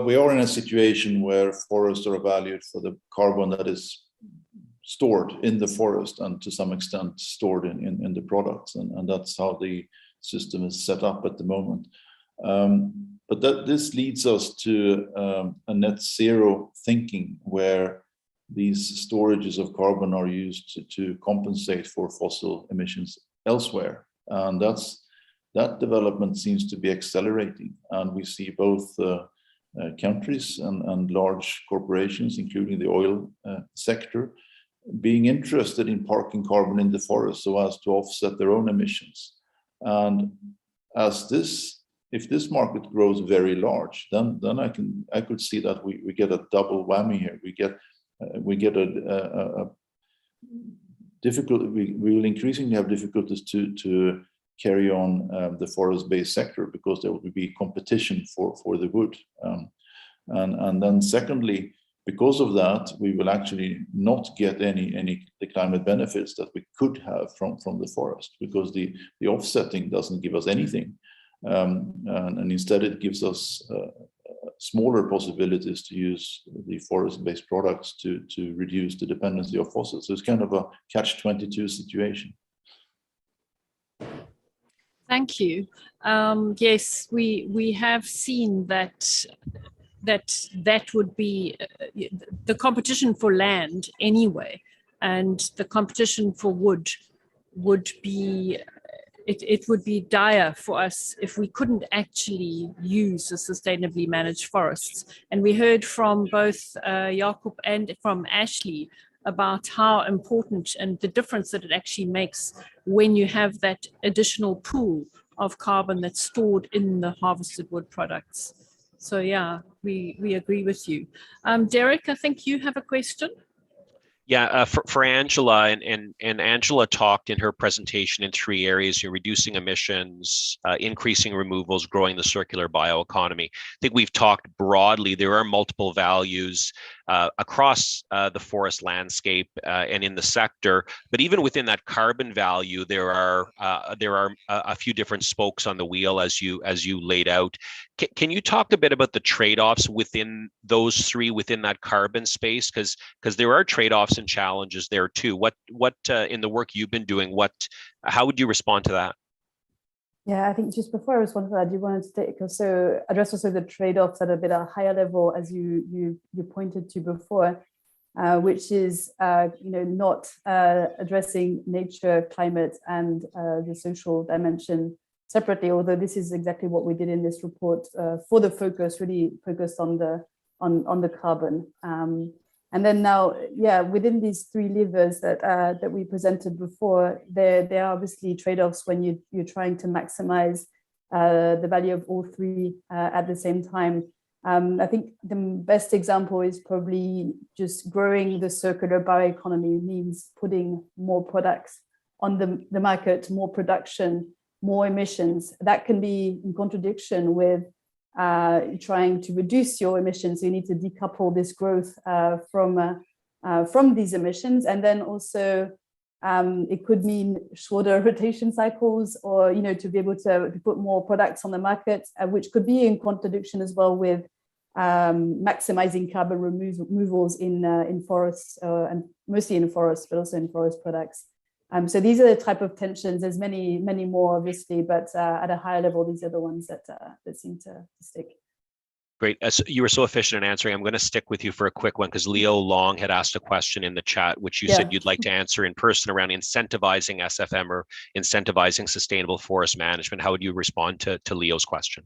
we are in a situation where forests are valued for the carbon that is stored in the forest and to some extent stored in the products. And that's how the system is set up at the moment. But this leads us to a net zero thinking, where these storages of carbon are used to compensate for fossil emissions elsewhere. And that development seems to be accelerating. And we see both countries and large corporations, including the oil sector, being interested in parking carbon in the forest so as to offset their own emissions. And if this market grows very large, then I could see that we get a double whammy here. We will increasingly have difficulties to carry on the forest-based sector, because there will be competition for the wood. And then secondly, because of that, we will actually not get any the climate benefits that we could have from the forest, because the offsetting doesn't give us anything. And instead it gives us smaller possibilities to use the forest-based products to reduce the dependency of fossils. So it's kind of a catch-22 situation. Thank you. Yes, we have seen that would be the competition for land anyway, and the competition for wood would be, it would be dire for us if we couldn't actually use the sustainably managed forests. And we heard from both Jakob and from Ashley about how important and the difference that it actually makes when you have that additional pool of carbon that's stored in the harvested wood products. So yeah, we agree with you. Derek, I think you have a question. Yeah, for Angela, and Angela talked in her presentation in 3 areas: you're reducing emissions, increasing removals, growing the circular bioeconomy. I think we've talked broadly. There are multiple values across the forest landscape and in the sector, but even within that carbon value, there are a few different spokes on the wheel, as you laid out. Can you talk a bit about the trade-offs within those 3 within that carbon space? Because there are trade-offs and challenges there too. What in the work you've been doing, how would you respond to that? Yeah, I think just before I respond to that, you wanted to address also the trade-offs at a bit higher level, as you pointed to before, which is not addressing nature, climate, and the social dimension separately. Although this is exactly what we did in this report for the focus, really focused on the carbon. And then now, yeah, within these 3 levers that we presented before, there are obviously trade-offs when you're trying to maximize the value of all 3 at the same time. I think the best example is probably just growing the circular bioeconomy means putting more products on the market, more production, more emissions. That can be in contradiction with trying to reduce your emissions. You need to decouple this growth from these emissions. And then also it could mean shorter rotation cycles, or to be able to put more products on the market, which could be in contradiction as well with maximizing carbon removals in forests, and mostly in forests, but also in forest products. So these are the type of tensions. There's many more, obviously, but at a higher level, these are the ones that seem to stick. Great. You were so efficient in answering. I'm going to stick with you for a quick one, because Leo Long had asked a question in the chat, which you said you'd like to answer in person, around incentivizing SFM or incentivizing sustainable forest management. How would you respond to Leo's question?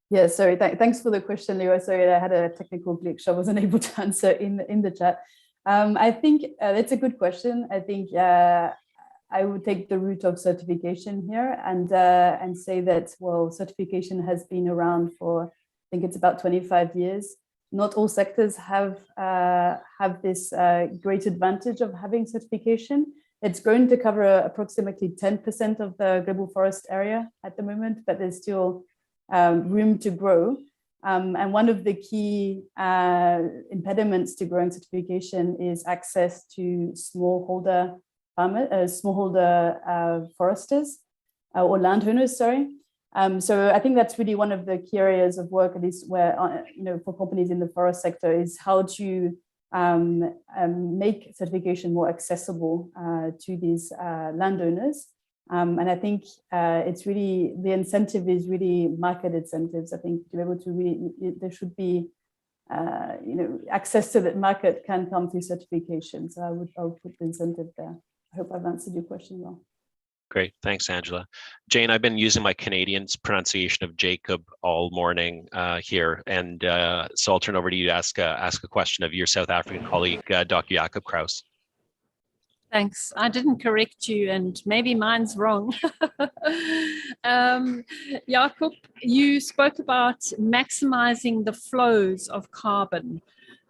Yeah, sorry, thanks for the question, Leo. Sorry, I had a technical glitch. I wasn't able to answer in the chat. I think that's a good question. I think I would take the route of certification here and say that, well, certification has been around for, I think it's about 25 years. Not all sectors have this great advantage of having certification. It's going to cover approximately 10% of the global forest area at the moment, but there's still room to grow. And one of the key impediments to growing certification is access to smallholder foresters or landowners, sorry. So I think that's really one of the key areas of work, at least where, for companies in the forest sector, is how to make certification more accessible to these landowners. And I think it's really, the incentive is really market incentives. I think to be able to there should be, access to that market can come through certification. So I would put the incentive there. I hope I've answered your question well. Great, thanks, Angela. Jane, I've been using my Canadian pronunciation of Jacob all morning here, and so I'll turn over to you to ask a question of your South African colleague, Dr. Jacob Kraus. Thanks. I didn't correct you, and maybe mine's wrong. Jakob, you spoke about maximizing the flows of carbon.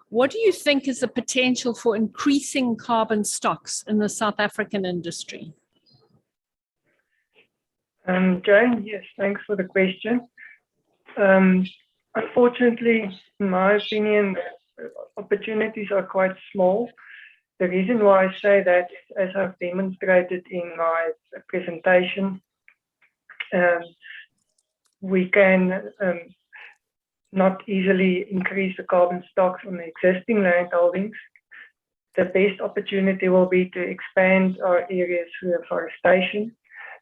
What do you think is the potential for increasing carbon stocks in the South African industry? Jane, yes, thanks for the question. Unfortunately, in my opinion, opportunities are quite small. The reason why I say that, as I've demonstrated in my presentation, we can not easily increase the carbon stocks on the existing land holdings. The best opportunity will be to expand our areas through afforestation.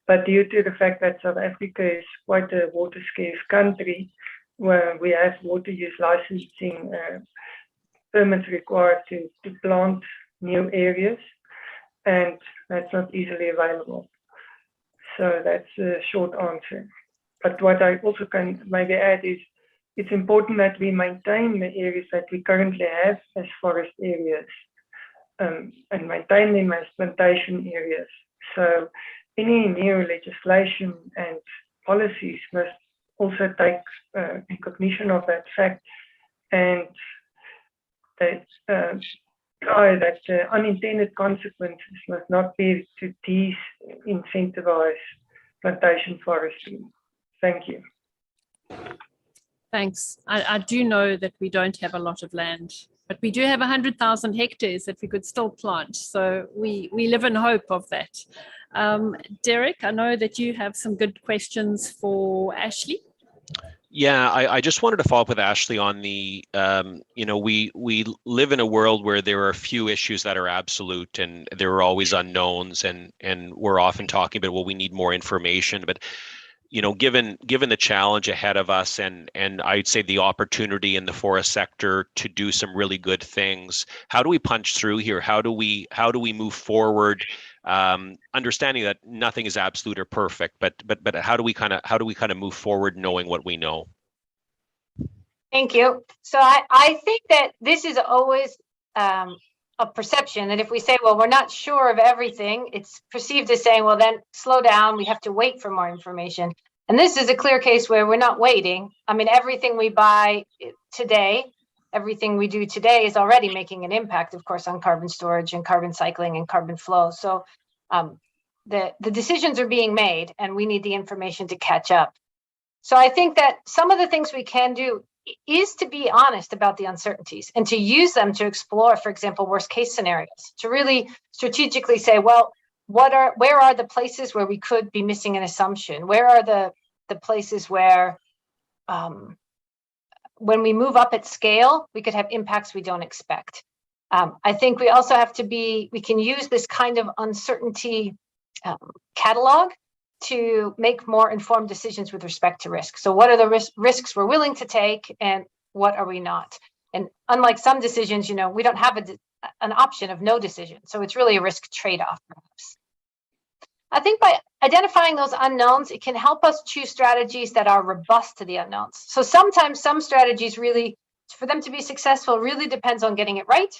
But due to the fact that South Africa is quite a water scarce country, where we have water use licensing permits required to plant new areas, and that's not easily available. So that's a short answer. But what I also can maybe add is it's important that we maintain the areas that we currently have as forest areas, and maintain them as plantation areas. So any new legislation and policies must also take recognition of that fact, and that unintended consequences must not be to incentivize plantation forestry. Thank you. Thanks. I do know that we don't have a lot of land, but we do have 100,000 hectares that we could still plant. So we live in hope of that. Derek, I know that you have some good questions for Ashley. Yeah, I just wanted to follow up with Ashley on the, we live in a world where there are a few issues that are absolute, and there are always unknowns, and we're often talking about, well, we need more information. But given the challenge ahead of us, and I'd say the opportunity in the forest sector to do some really good things, how do we punch through here? How do we move forward? Understanding that nothing is absolute or perfect, but how do we kind of move forward knowing what we know? Thank you. So I think that this is always a perception that if we say, well, we're not sure of everything, it's perceived as saying, well, then slow down, we have to wait for more information. And this is a clear case where we're not waiting. I mean, everything we buy today, everything we do today is already making an impact, of course, on carbon storage and carbon cycling and carbon flow. So the decisions are being made, and we need the information to catch up. So I think that some of the things we can do is to be honest about the uncertainties and to use them to explore, for example, worst case scenarios, to really strategically say, well, where are the places where we could be missing an assumption? Where are the places where when we move up at scale, we could have impacts we don't expect? I think we also have to we can use this kind of uncertainty catalog to make more informed decisions with respect to risk. So what are the risks we're willing to take, and what are we not? And unlike some decisions, we don't have an option of no decision. So it's really a risk trade-off, perhaps. I think by identifying those unknowns, it can help us choose strategies that are robust to the unknowns. So sometimes some strategies really, for them to be successful, really depends on getting it right.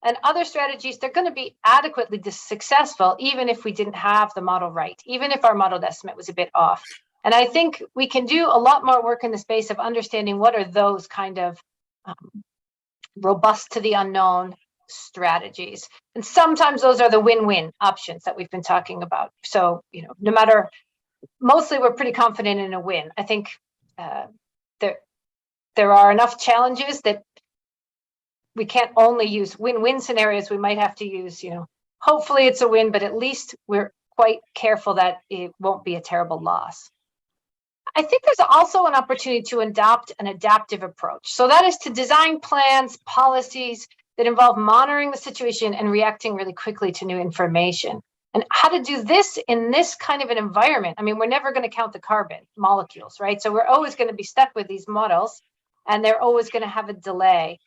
And other strategies, they're going to be adequately successful, even if we didn't have the model right, even if our modeled estimate was a bit off. And I think we can do a lot more work in the space of understanding what are those kind of robust to the unknown strategies. And sometimes those are the win-win options that we've been talking about. So, no matter, mostly we're pretty confident in a win. I think there are enough challenges that we can't only use win-win scenarios. We might have to use, hopefully it's a win, but at least we're quite careful that it won't be a terrible loss. I think there's also an opportunity to adopt an adaptive approach. So that is to design plans, policies that involve monitoring the situation and reacting really quickly to new information. And how to do this in this kind of an environment. I mean, we're never going to count the carbon molecules, right? So we're always going to be stuck with these models, and they're always going to have a delay.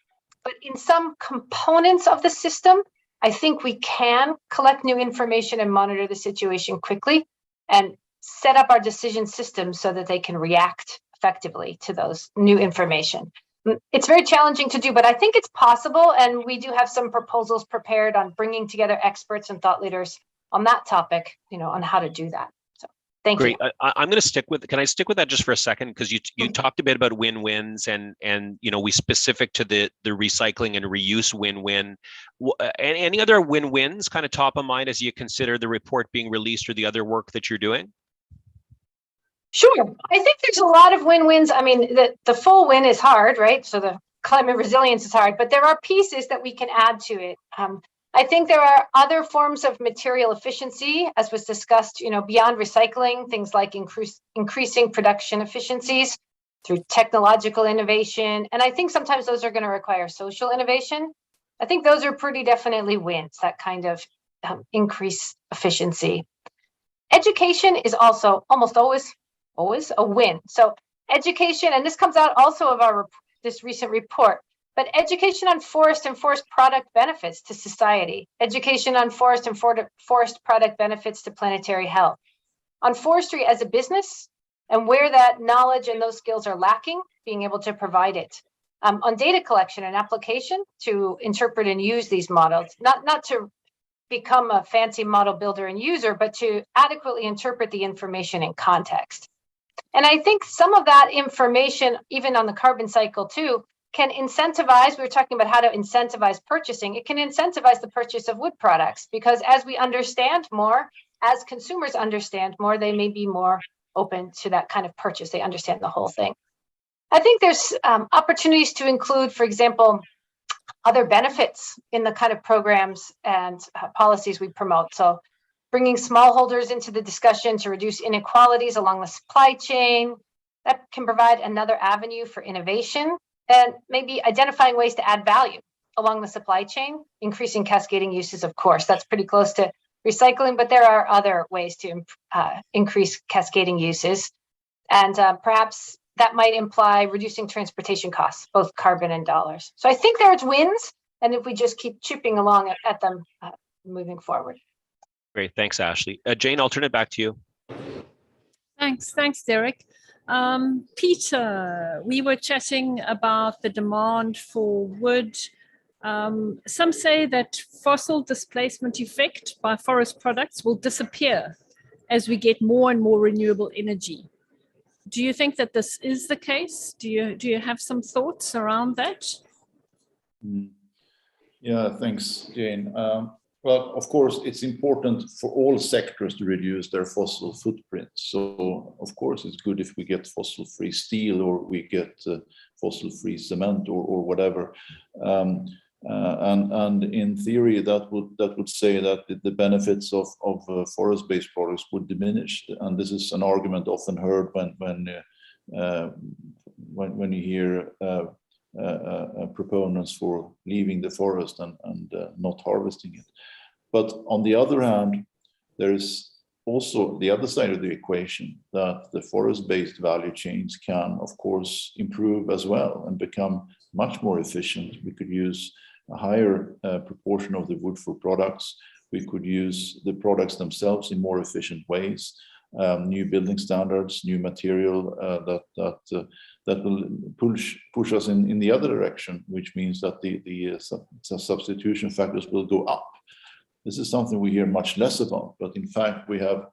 But in some components of the system, I think we can collect new information and monitor the situation quickly and set up our decision systems so that they can react effectively to those new information. It's very challenging to do, but I think it's possible. And we do have some proposals prepared on bringing together experts and thought leaders on that topic, on how to do that. So thank you. Great. I'm going to stick with, can I stick with that just for a second? Because you talked a bit about win-wins and we specific to the recycling and reuse win-win. Any other win-wins kind of top of mind as you consider the report being released or the other work that you're doing? Sure. I think there's a lot of win-wins. I mean, the full win is hard, right? So the climate resilience is hard, but there are pieces that we can add to it. I think there are other forms of material efficiency, as was discussed, beyond recycling, things like increasing production efficiencies through technological innovation. And I think sometimes those are going to require social innovation. I think those are pretty definitely wins, that kind of increased efficiency. Education is also almost always a win. So education, and this comes out also of this recent report, but education on forest and forest product benefits to society, education on forest and forest product benefits to planetary health, on forestry as a business, and where that knowledge and those skills are lacking, being able to provide it, on data collection and application to interpret and use these models, not to become a fancy model builder and user, but to adequately interpret the information in context. And I think some of that information, even on the carbon cycle too, can incentivize, we were talking about how to incentivize purchasing, it can incentivize the purchase of wood products, because as we understand more, as consumers understand more, they may be more open to that kind of purchase. They understand the whole thing. I think there's opportunities to include, for example, other benefits in the kind of programs and policies we promote. So bringing smallholders into the discussion to reduce inequalities along the supply chain, that can provide another avenue for innovation, and maybe identifying ways to add value along the supply chain, increasing cascading uses, of course. That's pretty close to recycling, but there are other ways to increase cascading uses. And perhaps that might imply reducing transportation costs, both carbon and dollars. So I think there's wins, and if we just keep chipping along at them moving forward. Great, thanks, Ashley. Jane, I'll turn it back to you. Thanks, Derek. Peter, we were chatting about the demand for wood. Some say that fossil displacement effect by forest products will disappear as we get more and more renewable energy. Do you think that this is the case? Do you have some thoughts around that? Yeah, thanks, Jane. Well, of course, it's important for all sectors to reduce their fossil footprint. So, of course, it's good if we get fossil-free steel, or we get fossil-free cement, or whatever. And in theory, that would say that the benefits of forest-based products would diminish. And this is an argument often heard when you hear proponents for leaving the forest and not harvesting it. But on the other hand, there is also the other side of the equation, that the forest-based value chains can, of course, improve as well and become much more efficient. We could use a higher proportion of the wood for products. We could use the products themselves in more efficient ways, new building standards, new material that will push us in the other direction, which means that the substitution factors will go up. This is something we hear much less about, but in fact we have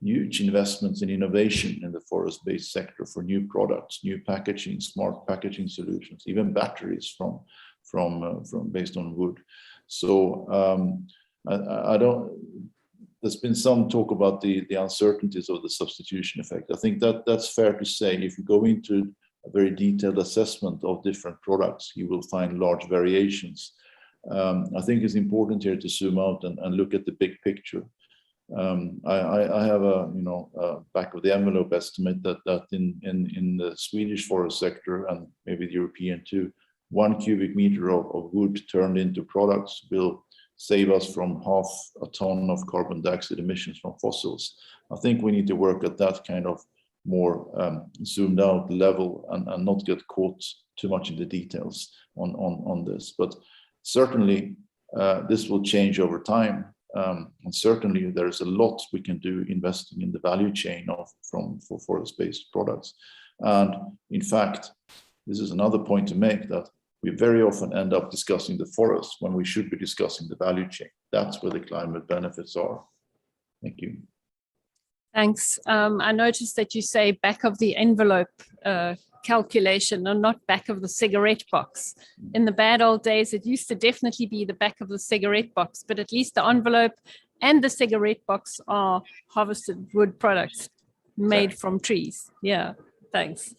huge investments in innovation in the forest-based sector for new products, new packaging, smart packaging solutions, even batteries from based on wood. So I don't. There's been some talk about the uncertainties of the substitution effect. I think that's fair to say. If you go into a very detailed assessment of different products, you will find large variations. I think it's important here to zoom out and look at the big picture. I have a back of the envelope estimate that in the Swedish forest sector and maybe the European too, 1 cubic meter of wood turned into products will save us from 0.5 ton of carbon dioxide emissions from fossils. I think we need to work at that kind of more zoomed out level and not get caught too much in the details on this. But certainly this will change over time. And certainly there is a lot we can do investing in the value chain for forest-based products. And in fact, this is another point to make, that we very often end up discussing the forest when we should be discussing the value chain. That's where the climate benefits are. Thank you. Thanks. I noticed that you say back of the envelope calculation and not back of the cigarette box. In the bad old days, it used to definitely be the back of the cigarette box, but at least the envelope and the cigarette box are harvested wood products made from trees. Yeah, thanks.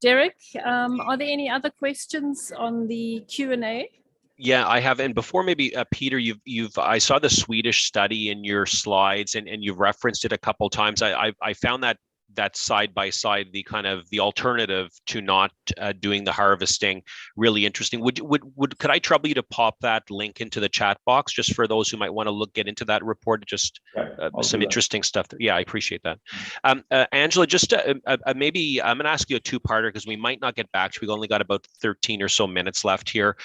Derek, are there any other questions on the Q&A? Yeah, I have. And before maybe Peter, I saw the Swedish study in your slides, and you've referenced it a couple of times. I found that side by side, the kind of the alternative to not doing the harvesting, really interesting. Could I trouble you to pop that link into the chat box just for those who might want to get into that report? Just some interesting stuff. Yeah, I appreciate that. Angela, just maybe I'm going to ask you a two-parter because we might not get back to. We've only got about 13 or so minutes left here.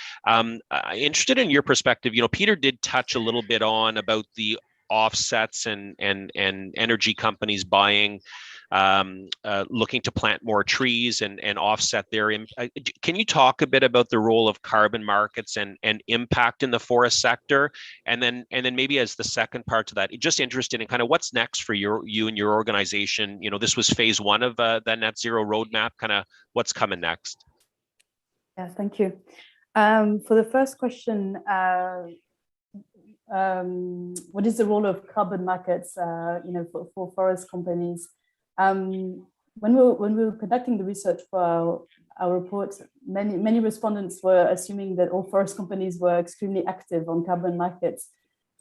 Interested in your perspective. Peter did touch a little bit on about the offsets and energy companies buying, looking to plant more trees and offset their can you talk a bit about the role of carbon markets and impact in the forest sector, and then maybe as the second part to that, just interested in kind of what's next for you and your organization. This was phase 1 of the net zero roadmap. Kind of what's coming next? Yeah, thank you. For the first question, what is the role of carbon markets for forest companies? When we were conducting the research for our report, many respondents were assuming that all forest companies were extremely active on carbon markets,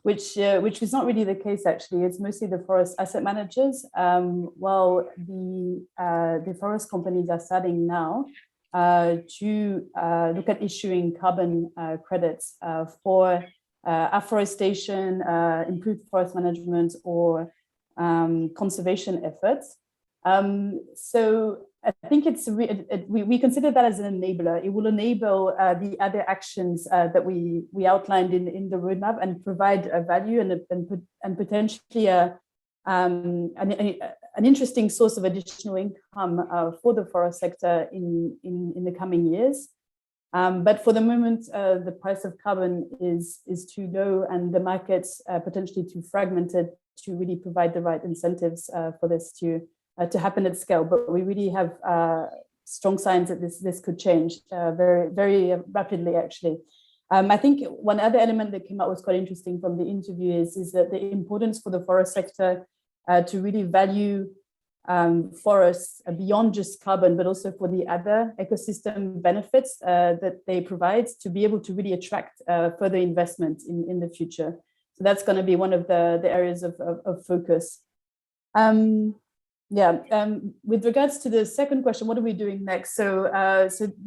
which is not really the case. Actually, it's mostly the forest asset managers. While the forest companies are starting now to look at issuing carbon credits for afforestation, improved forest management, or conservation efforts. So I think we consider that as an enabler. It will enable the other actions that we outlined in the roadmap and provide a value and potentially an interesting source of additional income for the forest sector in the coming years. But for the moment, the price of carbon is too low, and the market's potentially too fragmented to really provide the right incentives for this to happen at scale. But we really have strong signs that this could change very, very rapidly, actually. I think one other element that came out was quite interesting from the interview is that the importance for the forest sector to really value forests beyond just carbon, but also for the other ecosystem benefits that they provide, to be able to really attract further investment in the future. So that's going to be one of the areas of focus. With regards to the second question, what are we doing next? So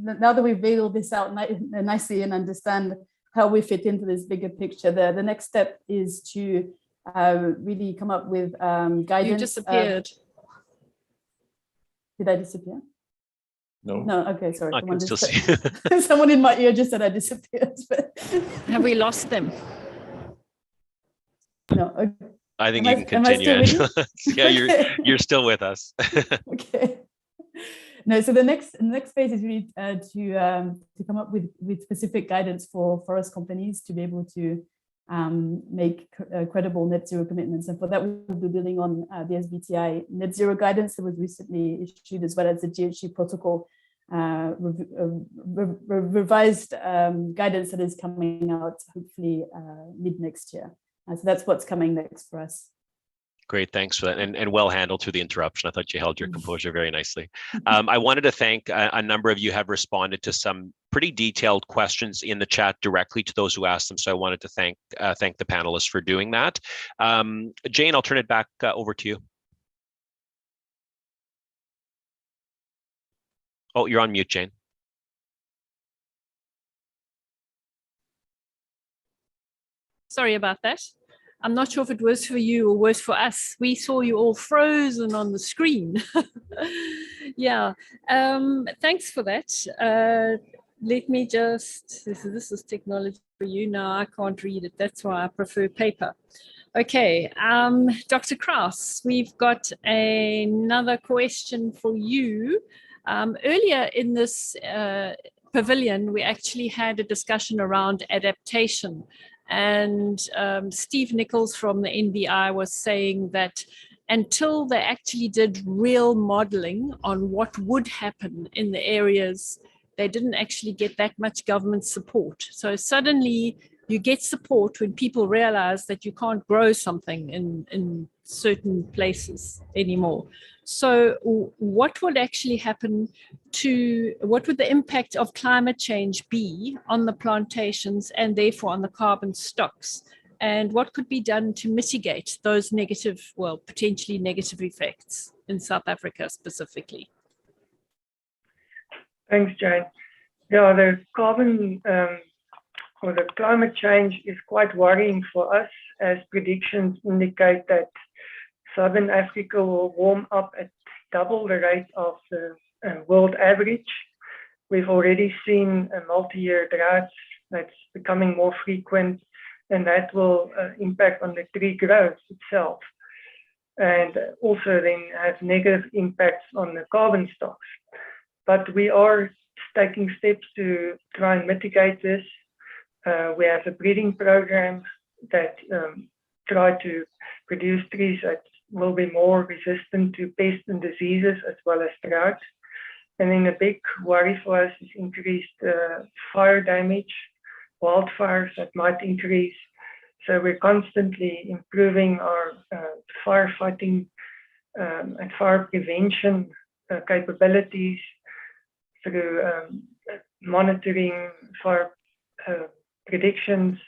now that we've laid all this out nicely and understand how we fit into this bigger picture, the next step is to really come up with guidance. You disappeared. Did I disappear? No. No. Okay, sorry. I can still see. Someone in my ear just said I disappeared. Have we lost them? No. Okay. I think you can continue, Angela. Yeah, you're still with us. Okay. No, so the next phase is really to come up with specific guidance for forest companies to be able to make credible net zero commitments. And for that, we'll be building on the SBTi net zero guidance that was recently issued, as well as the GHG protocol revised guidance that is coming out hopefully mid next year. So that's what's coming next for us. Great, thanks for that, and well handled through the interruption. I thought you held your composure very nicely. I wanted to thank a number of you have responded to some pretty detailed questions in the chat directly to those who asked them. So I wanted to thank the panelists for doing that. Jane, I'll turn it back over to you. Oh, you're on mute, Jane. Sorry about that. I'm not sure if it was for you or was for us. We saw you all frozen on the screen. Yeah, thanks for that. Let me just, this is technology for you now. I can't read it. That's why I prefer paper. Okay, Dr. Kraus, we've got another question for you. Earlier in this pavilion, we actually had a discussion around adaptation. And Steve Nichols from the NBI was saying that until they actually did real modeling on what would happen in the areas, they didn't actually get that much government support. So suddenly you get support when people realize that you can't grow something in certain places anymore. So what would actually happen what would the impact of climate change be on the plantations and therefore on the carbon stocks? And what could be done to mitigate those negative, well, potentially negative effects in South Africa specifically? Thanks, Jane. Yeah, the carbon or the climate change is quite worrying for us, as predictions indicate that Southern Africa will warm up at double the rate of the world average. We've already seen a multi-year drought that's becoming more frequent, and that will impact on the tree growth itself, and also then have negative impacts on the carbon stocks. But we are taking steps to try and mitigate this. We have a breeding program that try to produce trees that will be more resistant to pests and diseases as well as drought. And then a big worry for us is increased fire damage, wildfires that might increase. So we're constantly improving our firefighting and fire prevention capabilities through monitoring fire predictions,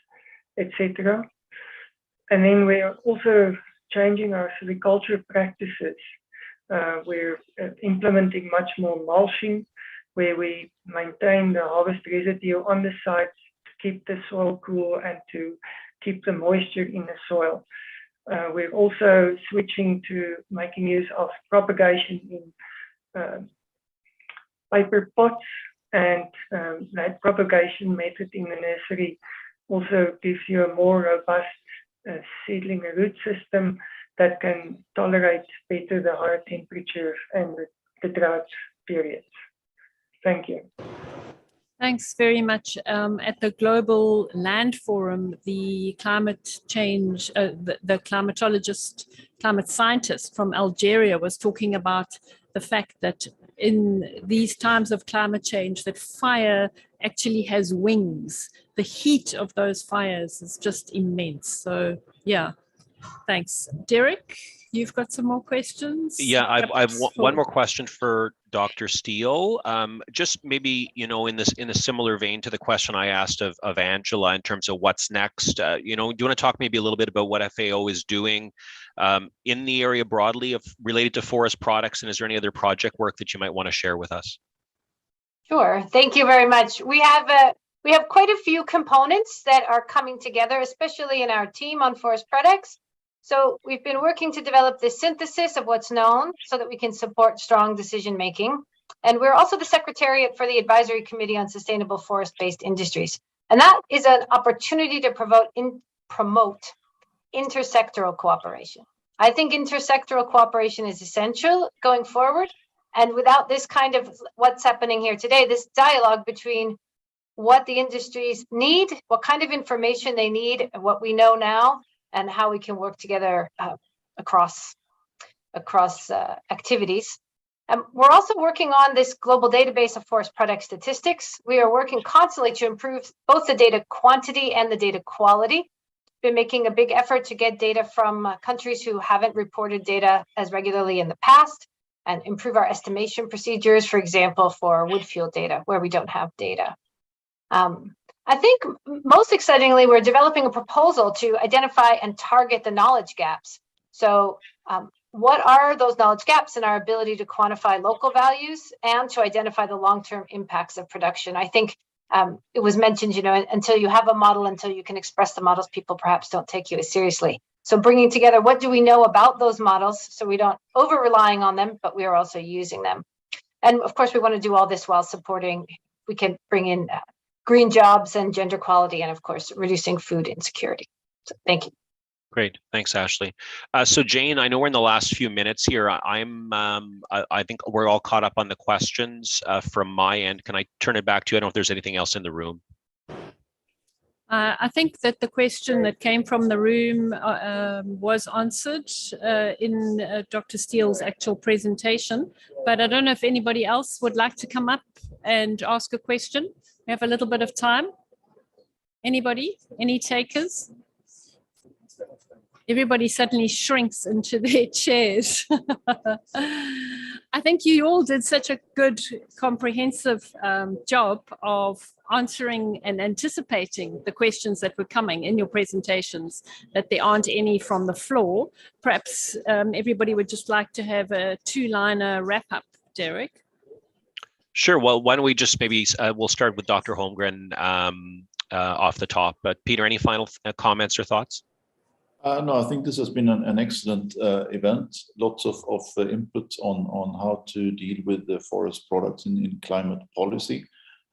etc. And then we're also changing our silviculture practices. We're implementing much more mulching, where we maintain the harvest residue on the site to keep the soil cool and to keep the moisture in the soil. We're also switching to making use of propagation in paper pots, and that propagation method in the nursery also gives you a more robust seedling root system that can tolerate better the higher temperatures and the drought periods. Thank you. Thanks very much. At the Global Land Forum, the climate change, the climatologist, climate scientist from Algeria was talking about the fact that in these times of climate change, that fire actually has wings. The heat of those fires is just immense. So yeah, thanks. Derek, you've got some more questions? Yeah, I've one more question for Dr. Steele. Just maybe, in a similar vein to the question I asked of Angela in terms of what's next. Do you want to talk maybe a little bit about what FAO is doing in the area broadly related to forest products, and is there any other project work that you might want to share with us? Sure. Thank you very much. We have quite a few components that are coming together, especially in our team on forest products. So we've been working to develop the synthesis of what's known so that we can support strong decision making. And we're also the Secretariat for the Advisory Committee on Sustainable Forest-Based Industries. And that is an opportunity to promote intersectoral cooperation. I think intersectoral cooperation is essential going forward. And without this kind of what's happening here today, this dialogue between what the industries need, what kind of information they need, what we know now, and how we can work together across activities. We're also working on this global database of forest product statistics. We are working constantly to improve both the data quantity and the data quality. Been making a big effort to get data from countries who haven't reported data as regularly in the past, and improve our estimation procedures, for example, for wood fuel data where we don't have data. I think most excitingly, we're developing a proposal to identify and target the knowledge gaps. So what are those knowledge gaps in our ability to quantify local values and to identify the long-term impacts of production? I think it was mentioned, until you have a model, until you can express the models, people perhaps don't take you as seriously. So bringing together, what do we know about those models so we don't over-relying on them, but we are also using them. And of course, we want to do all this while supporting, we can bring in green jobs and gender equality, and of course, reducing food insecurity. So thank you. Great, thanks, Ashley. So Jane, I know we're in the last few minutes here. I think we're all caught up on the questions from my end. Can I turn it back to you? I don't know if there's anything else in the room. I think that the question that came from the room was answered in Dr. Steele's actual presentation, but I don't know if anybody else would like to come up and ask a question. We have a little bit of time. Anybody? Any takers? Everybody suddenly shrinks into their chairs. I think you all did such a good, comprehensive job of answering and anticipating the questions that were coming in your presentations, that there aren't any from the floor. Perhaps everybody would just like to have a two-liner wrap-up, Derek. Sure. Well, why don't we just maybe we'll start with Dr. Holmgren off the top. But Peter, any final comments or thoughts? No, I think this has been an excellent event. Lots of input on how to deal with the forest products in climate policy.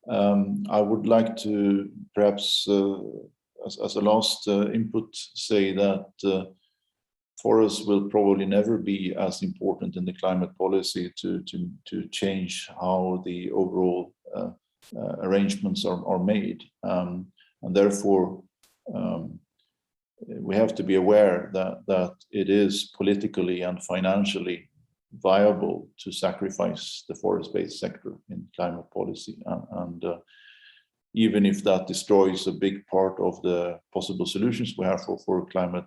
I would like to perhaps, as a last input, say that forests will probably never be as important in the climate policy to change how the overall arrangements are made, and therefore. We have to be aware that it is politically and financially viable to sacrifice the forest-based sector in climate policy, and even if that destroys a big part of the possible solutions we have for climate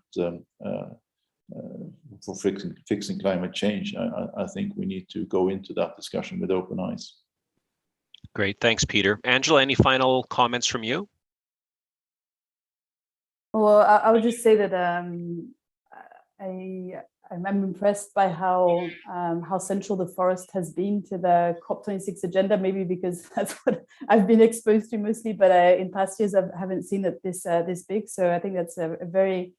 for fixing climate change, I think we need to go into that discussion with open eyes. Great, thanks, Peter. Angela, any final comments from you? Well, I would just say that I'm impressed by how central the forest has been to the COP26 agenda, maybe because that's what I've been exposed to mostly, but in past years I haven't seen it this big. So I think that's a very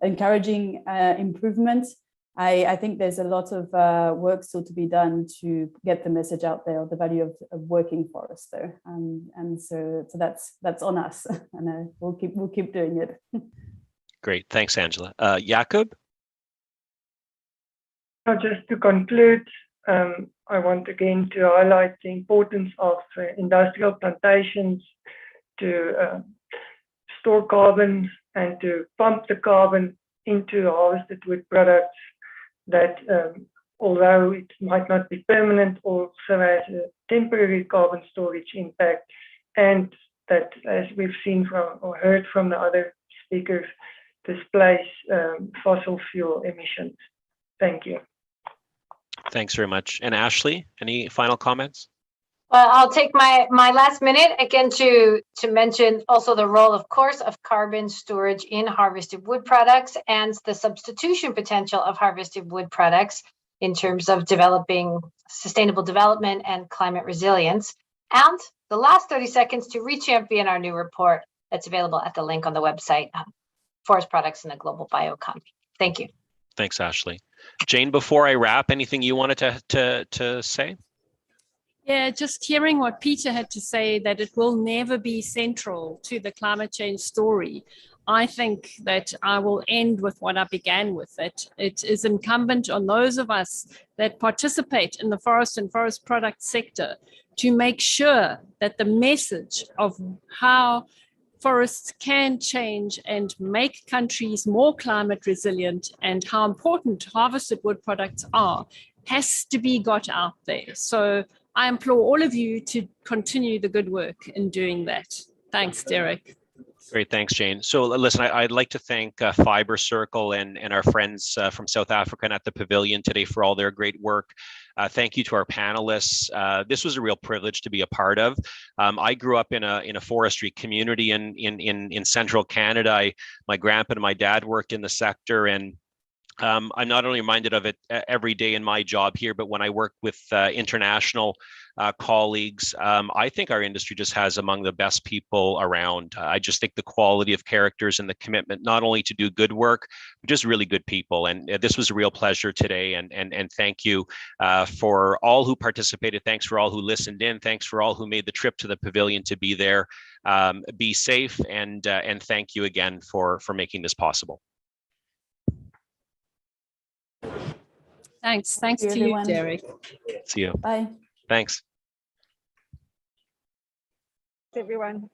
encouraging improvement. I think there's a lot of work still to be done to get the message out there of the value of working forests, though, and so that's on us, and we'll keep doing it. Great, thanks, Angela. Jakob? Just to conclude, I want again to highlight the importance of industrial plantations to store carbon and to pump the carbon into harvested wood products that, although it might not be permanent, also has a temporary carbon storage impact, and that, as we've seen from or heard from the other speakers, displace fossil fuel emissions. Thank you. Thanks very much. And Ashley, any final comments? Well, I'll take my last minute again to mention also the role, of course, of carbon storage in harvested wood products and the substitution potential of harvested wood products in terms of developing sustainable development and climate resilience. And the last 30 seconds to re-champion our new report that's available at the link on the website, Forest Products in a Global Bioeconomy. Thank you. Thanks, Ashley. Jane, before I wrap, anything you wanted to say? Yeah, just hearing what Peter had to say, that it will never be central to the climate change story. I think that I will end with what I began with, that it is incumbent on those of us that participate in the forest and forest product sector to make sure that the message of how forests can change and make countries more climate resilient and how important harvested wood products are has to be got out there. So I implore all of you to continue the good work in doing that. Thanks, Derek. Great, thanks, Jane. So listen, I'd like to thank Fibre Circle and our friends from South Africa and at the Pavilion today for all their great work. Thank you to our panelists. This was a real privilege to be a part of. I grew up in a forestry community in central Canada. My grandpa and my dad worked in the sector, and I'm not only reminded of it every day in my job here, but when I work with international colleagues, I think our industry just has among the best people around. I just think the quality of characters and the commitment, not only to do good work, but just really good people. And this was a real pleasure today. And thank you for all who participated. Thanks for all who listened in. Thanks for all who made the trip to the Pavilion to be there. Be safe, and thank you again for making this possible. Thanks to you, Derek. See you. Bye. Thanks. Everyone.